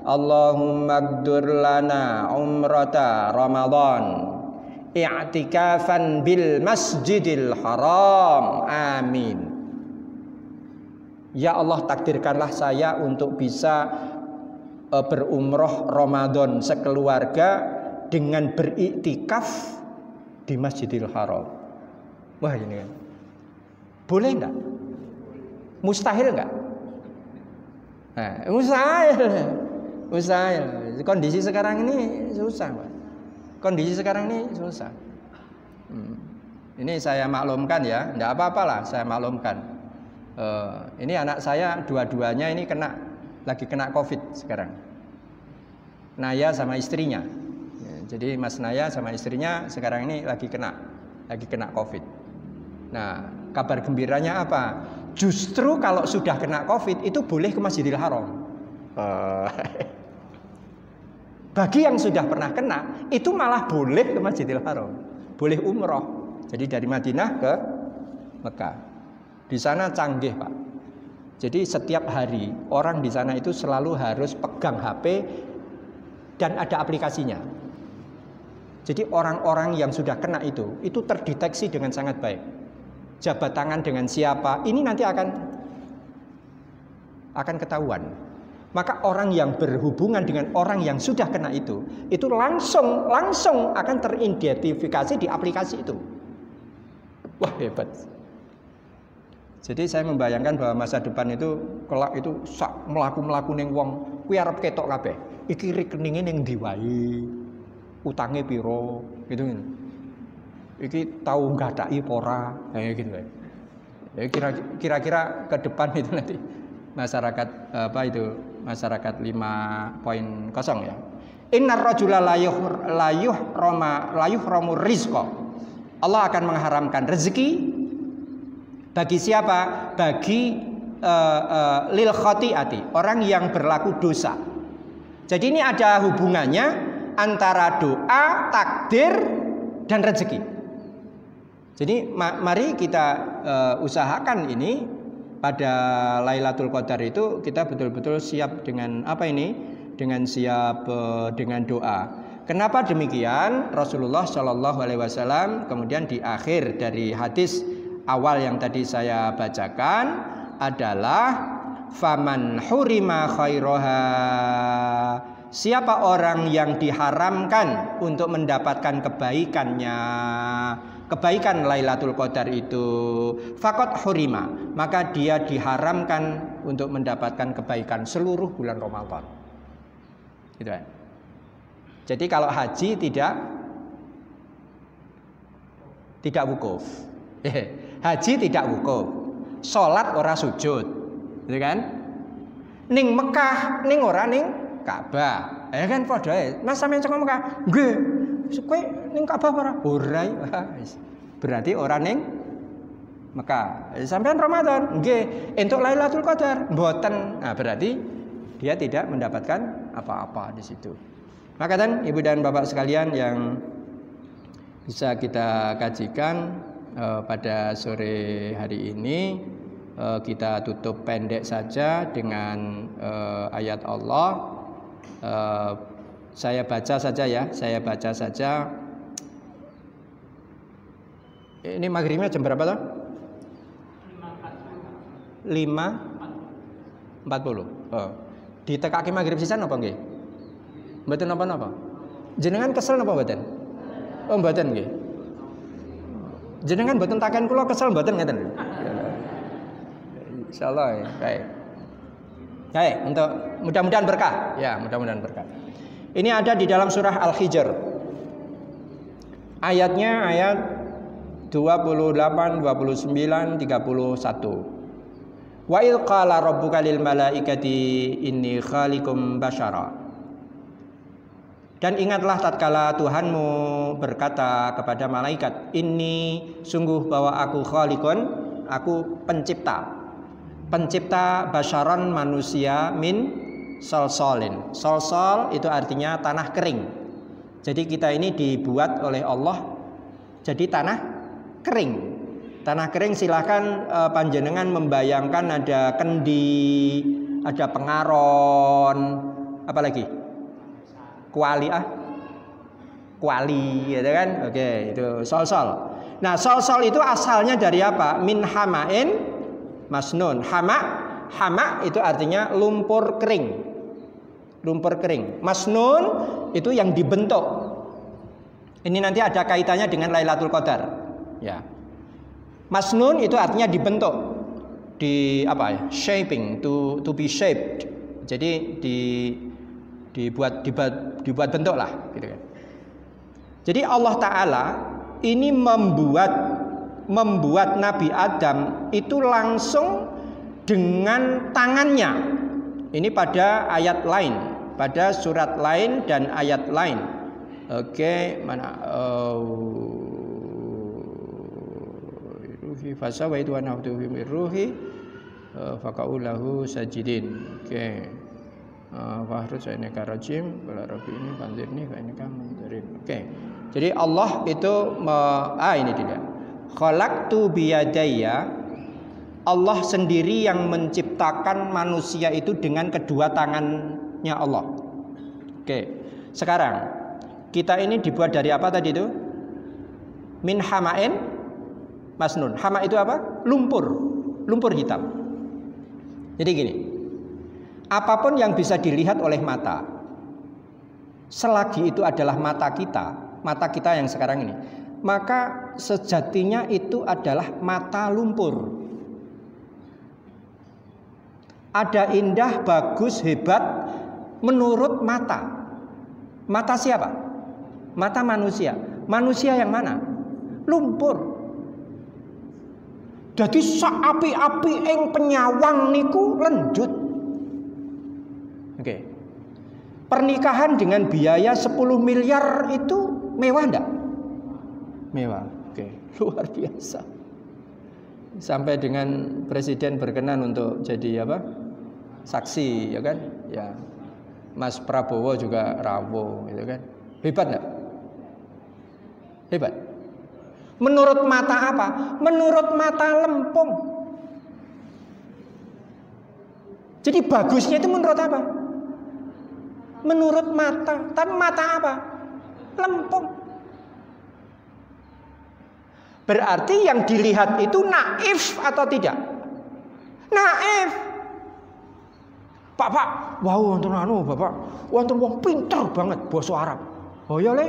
Allahumma qdur lana umrata Ramadan i'tikafan bil masjidil haram. Amin. Ya Allah, takdirkanlah saya untuk bisa berumroh Ramadan sekeluarga dengan beriktikaf di Masjidil Haram. Wah, ini kan boleh enggak? Mustahil enggak? Nah, mustahil. Kondisi sekarang ini susah, Pak. Kondisi sekarang ini susah. Ini saya maklumkan ya, enggak apa-apalah saya maklumkan. Ini anak saya dua-duanya ini lagi kena COVID sekarang. Naya sama istrinya. Jadi Mas Naya sama istrinya sekarang ini lagi kena COVID. Nah, kabar gembiranya apa? Justru kalau sudah kena COVID itu boleh ke Masjidil Haram. Bagi yang sudah pernah kena itu malah boleh ke Masjidil Haram, boleh umroh. Jadi dari Madinah ke Mekah. Di sana canggih, Pak. Jadi setiap hari orang di sana itu selalu harus pegang HP dan ada aplikasinya. Jadi orang-orang yang sudah kena itu terdeteksi dengan sangat baik. Jabat tangan dengan siapa, ini nanti akan ketahuan. Maka orang yang berhubungan dengan orang yang sudah kena itu langsung akan teridentifikasi di aplikasi itu. Wah, hebat. Jadi saya membayangkan bahwa masa depan itu kelak itu sak mlaku-mlaku ning wong kuwi arep ketok kabeh. Iki rekeninge ning ndi wae. Utange piro gitu. Iki tahu nggadahi apa ora, gitu wae. Ya kira-kira ke depan itu nanti masyarakat masyarakat 5.0 ya. Innar rajula layuh romu rizqa. Allah akan mengharamkan rezeki bagi siapa? Bagi lil khati'ati, orang yang berlaku dosa. Jadi ini ada hubungannya antara doa, takdir, dan rezeki. Jadi mari kita usahakan ini pada Lailatul Qadar itu kita betul-betul siap dengan apa ini? Dengan siap dengan doa. Kenapa demikian? Rasulullah Shallallahu Alaihi Wasallam kemudian di akhir dari hadis awal yang tadi saya bacakan adalah faman hurima khairaha. Siapa orang yang diharamkan untuk mendapatkan kebaikannya, kebaikan Lailatul Qadar itu, faqad hurima, maka dia diharamkan untuk mendapatkan kebaikan seluruh bulan Ramadan. Gitu kan? Jadi kalau haji tidak wukuf. Haji tidak wukuf. Salat ora sujud. Gitu kan? Ning Mekah, ning ora ning Ka'bah. Ya kan padha ae. Mas sampeyan cek Mekah. Nggih. Kowe ning Ka'bah ora? Ora. Berarti ora ning Mekah. Sampeyan Ramadan. Nggih. Entuk Lailatul Qadar. Mboten. Nah, berarti dia tidak mendapatkan apa-apa di situ. Maka kan Ibu dan Bapak sekalian yang bisa kita kajikan pada sore hari ini, kita tutup pendek saja dengan ayat Allah. Saya baca saja ya, Ini maghribnya jam berapa toh? 5.40. Ditekake maghrib sisan apa nggih? Mboten napa-napa. Jenengan kesel napa mboten? Oh mboten nggih. Jenengan mboten taken kula kesel mboten ngeten. Insyaallah ya. Baik. Baik, untuk mudah-mudahan berkah. Ya, mudah-mudahan berkah. Ini ada di dalam surah Al-Hijr. Ayatnya ayat 28, 29, 31. Wa idh qala rabbuka lil malaikati inni khaliqum basyara. Dan ingatlah tatkala Tuhanmu berkata kepada malaikat, ini sungguh bahwa aku khaliqun, aku pencipta basyaran manusia min salsalin. Salsal itu artinya tanah kering. Jadi kita ini dibuat oleh Allah jadi tanah kering. Tanah kering silahkan panjenengan membayangkan ada kendi, ada pengaron, Apalagi? Kuali gitu kan? Oke, itu sol-sol. Nah, sol-sol itu asalnya dari apa? Min hama'in masnun. Hama itu artinya lumpur kering. Lumpur kering. Masnun itu yang dibentuk. Ini nanti ada kaitannya dengan Lailatul Qadar. Ya. Masnun itu artinya dibentuk. Di apa ya? Shaping, to be shaped. Jadi dibuat bentuk lah, gitu kan. Jadi Allah Ta'ala ini membuat Nabi Adam itu langsung dengan tangannya. Ini pada ayat lain, pada surat lain dan ayat lain. Oke, mana? Ruhi fasawaitu wa naftuhu min ruhi faqaulahu sajidin. Oke. Fahruz ainaka rajim wala rabbi ini banzirni fa innaka munzirin. Oke. Jadi Allah itu ini dia. Khalaqtu biyadayya. Allah sendiri yang menciptakan manusia itu dengan kedua tangannya Allah. Oke. Sekarang kita ini dibuat dari apa tadi itu? Min hama'in masnun. Hama itu apa? Lumpur hitam. Jadi gini. Apapun yang bisa dilihat oleh mata, selagi itu adalah mata kita yang sekarang ini, maka sejatinya itu adalah mata lumpur. Ada indah, bagus, hebat menurut mata. Mata siapa? Mata manusia. Manusia yang mana? Lumpur. Jadi api-api ing penyawang niku lenjut. Oke. Pernikahan dengan biaya 10 miliar itu mewah enggak? Mewah. Oke, luar biasa. Sampai dengan presiden berkenan untuk jadi apa? Saksi, ya kan? Ya. Mas Prabowo juga rawuh, gitu kan? Hebat enggak? Hebat. Menurut mata apa? Menurut mata lempung. Jadi bagusnya itu menurut apa? Menurut mata. Tapi mata apa? Lempung. Berarti yang dilihat itu naif atau tidak? Naif. Pak, wow, wonten anu, Bapak. Wonten wong pinter banget basa Arab. Oh ya le?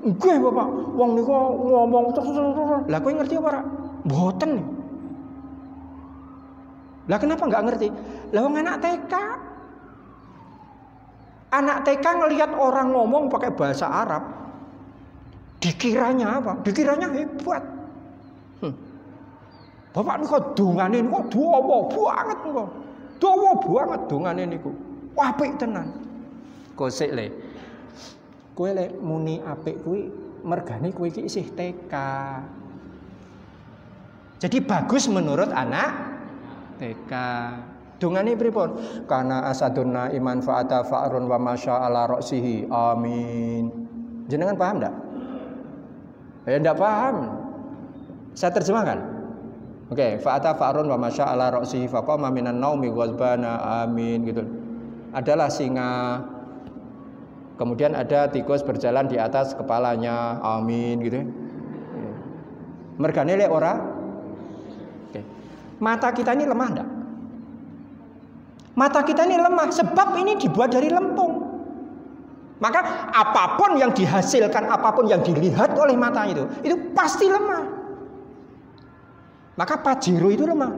Nggih, Bapak. Wong niku ngomong terus. Lah kowe ngerti apa ora? Mboten. Lah kenapa enggak ngerti? Lah wong anak TK. Anak TK ngelihat orang ngomong pakai bahasa Arab, dikiranya apa? Dikiranya hebat. Bapak niku dongane niku dawa banget niku. Dawa banget dongane niku. Apik tenan. Kosek le. Kowe lek muni apik kuwi mergane kowe iki isih TK. Jadi bagus menurut anak TK. Dongane pripun? Kana asaduna iman fa'ata fa'run wa masya ala ra'sihi. Amin. Jenengan paham enggak? Ya enggak paham. Saya terjemahkan. Oke, fa'ata fa'run wa masya ala ra'sihi faqama minan naumi ghazbana. Amin gitu. Adalah singa. Kemudian ada tikus berjalan di atas kepalanya. Amin gitu. Mergane lek ora? Oke. Mata kita ini lemah enggak? Mata kita ini lemah sebab ini dibuat dari lempung. Maka apapun yang dihasilkan, apapun yang dilihat oleh mata itu pasti lemah. Maka Pajero itu lemah.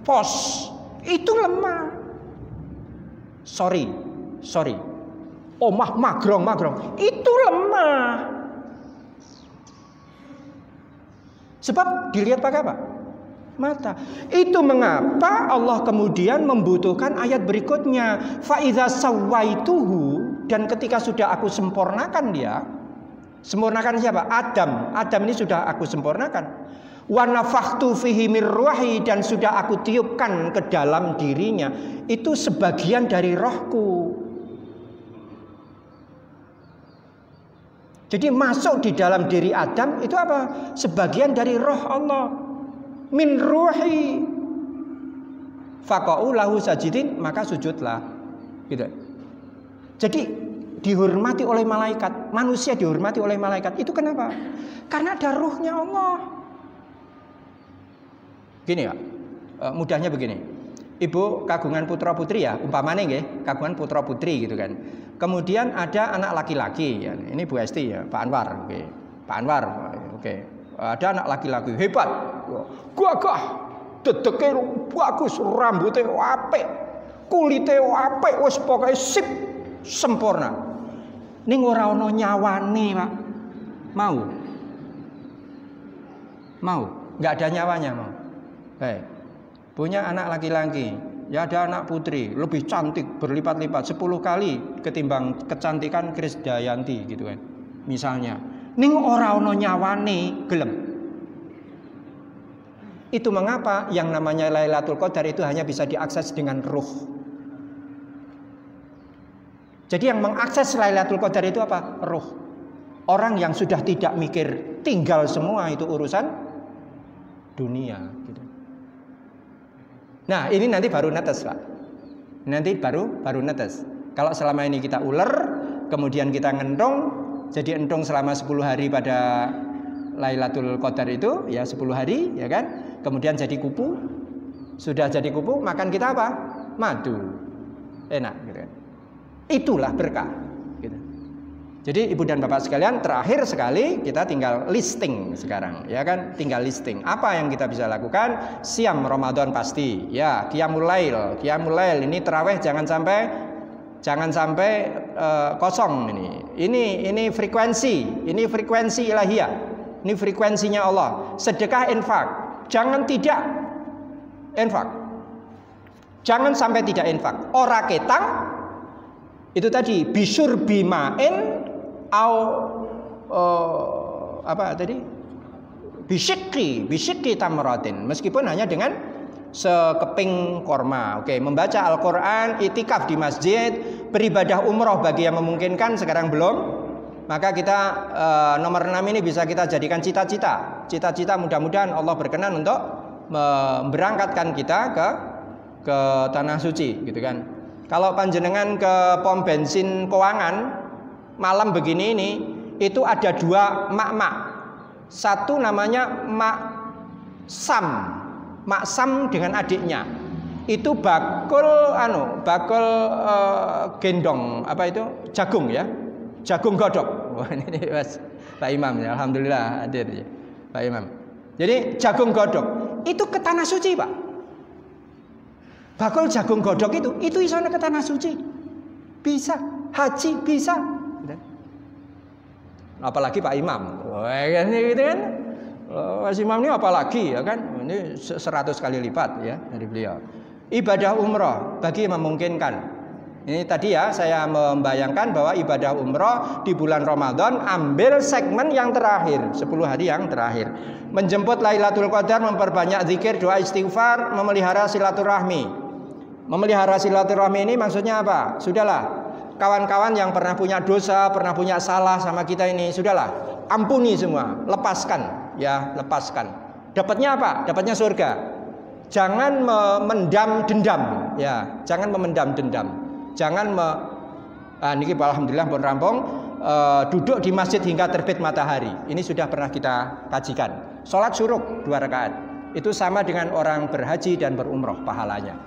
Pos itu lemah. Sorry. Omah magrong itu lemah. Sebab dilihat pakai apa? Mata. Itu mengapa Allah kemudian membutuhkan ayat berikutnya, fa idza sawaituhu, dan ketika sudah aku sempurnakan dia. Sempurnakan siapa? Adam ini sudah aku sempurnakan. Wa nafakhtu fihi mir ruhi, dan sudah aku tiupkan ke dalam dirinya. Itu sebagian dari rohku. Jadi masuk di dalam diri Adam itu apa? Sebagian dari roh Allah. Min ruhi faqa'u lahu sajidin, maka sujudlah. Gitu. Jadi dihormati oleh malaikat, manusia dihormati oleh malaikat. Itu kenapa? Karena ada ruhnya Allah. Gini ya, mudahnya begini. Ibu kagungan putra putri ya, umpamanya nggih, kagungan putra putri gitu kan. Kemudian ada anak laki-laki ya. Ini Bu Esti ya, Pak Anwar, oke. Pak Anwar, oke. Ada anak laki-laki hebat. Gagah, dedeke bagus, rambutnya apik, kulitnya apik, wis pokoke sip, sempurna. Ning ora ana nyawane, Pak. Mau? Mau? Enggak ada nyawanya, mau. Baik. Punya anak laki-laki, ya ada anak putri, lebih cantik berlipat-lipat 10 kali ketimbang kecantikan Krisdayanti gitu kan. Misalnya, ning ora ana nyawane, gelem. Itu mengapa yang namanya Lailatul Qadar itu hanya bisa diakses dengan ruh. Jadi yang mengakses Lailatul Qadar itu apa? Ruh. Orang yang sudah tidak mikir tinggal semua itu urusan dunia gitu. Nah, ini nanti baru netes, Pak. Nanti baru netes. Kalau selama ini kita uler, kemudian kita ngendong, jadi entong selama 10 hari pada Lailatul Qadar itu, ya 10 hari, ya kan? Kemudian jadi kupu. Sudah jadi kupu, makan kita apa? Madu. Enak gitu kan. Itulah berkah gitu. Jadi Ibu dan Bapak sekalian, terakhir sekali kita tinggal listing sekarang, ya kan? Tinggal listing. Apa yang kita bisa lakukan? Siam Ramadan pasti, ya. Qiyamul Lail, ini tarawih jangan sampai kosong ini. Ini frekuensi ilahiyah. Ini frekuensinya Allah. Sedekah infak, jangan tidak infak. Jangan sampai tidak infak. Ora ketang itu tadi bisur bimain apa tadi? Bisyikri tamratin, meskipun hanya dengan sekeping korma. Oke, membaca Al-Qur'an, itikaf di masjid, beribadah umroh bagi yang memungkinkan, sekarang belum. Maka kita nomor 6 ini bisa kita jadikan cita-cita. Cita-cita mudah-mudahan Allah berkenan untuk memberangkatkan kita ke tanah suci gitu kan. Kalau panjenengan ke pom bensin Kowangan malam begini ini, itu ada 2 mak-mak. Satu namanya Mak Sam dengan adiknya. Itu bakul gendong apa itu? Jagung ya. Jagung godok. Wah, ini Mas Pak Imam ya, alhamdulillah hadir ya. Pak Imam. Jadi jagung godok itu ke tanah suci, Pak. Bakul jagung godok itu isone ke tanah suci. Bisa, haji bisa. Apalagi Pak Imam, ini gitu kan, Mas Imam ini apalagi ya kan, ini 100 kali lipat ya dari beliau. Ibadah umroh bagi yang memungkinkan. Ini tadi ya saya membayangkan bahwa ibadah umroh di bulan Ramadan ambil segmen yang terakhir, 10 hari yang terakhir. Menjemput Lailatul Qadar, memperbanyak zikir, doa istighfar, memelihara silaturahmi. Memelihara silaturahmi ini maksudnya apa? Sudahlah. Kawan-kawan yang pernah punya dosa, pernah punya salah sama kita ini, sudahlah, ampuni semua, lepaskan, ya, lepaskan. Dapatnya apa? Dapatnya surga. Jangan memendam dendam, ya, jangan memendam dendam. Jangan niki alhamdulillah pun rampung, duduk di masjid hingga terbit matahari. Ini sudah pernah kita kajikan. Salat syuruk 2 rakaat. Itu sama dengan orang berhaji dan berumroh pahalanya.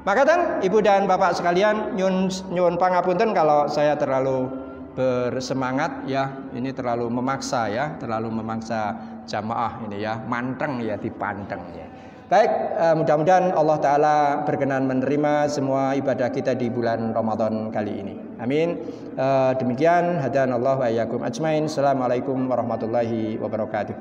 Maka kan Ibu dan Bapak sekalian, nyun pangapunten kalau saya terlalu bersemangat ya, ini terlalu memaksa ya, terlalu memaksa jamaah ini ya, manteng ya, dipanteng ya. Baik, mudah-mudahan Allah Ta'ala berkenan menerima semua ibadah kita di bulan Ramadan kali ini. Amin. Demikian, hadanallahu wa iyyakum ajmain. Assalamualaikum warahmatullahi wabarakatuh.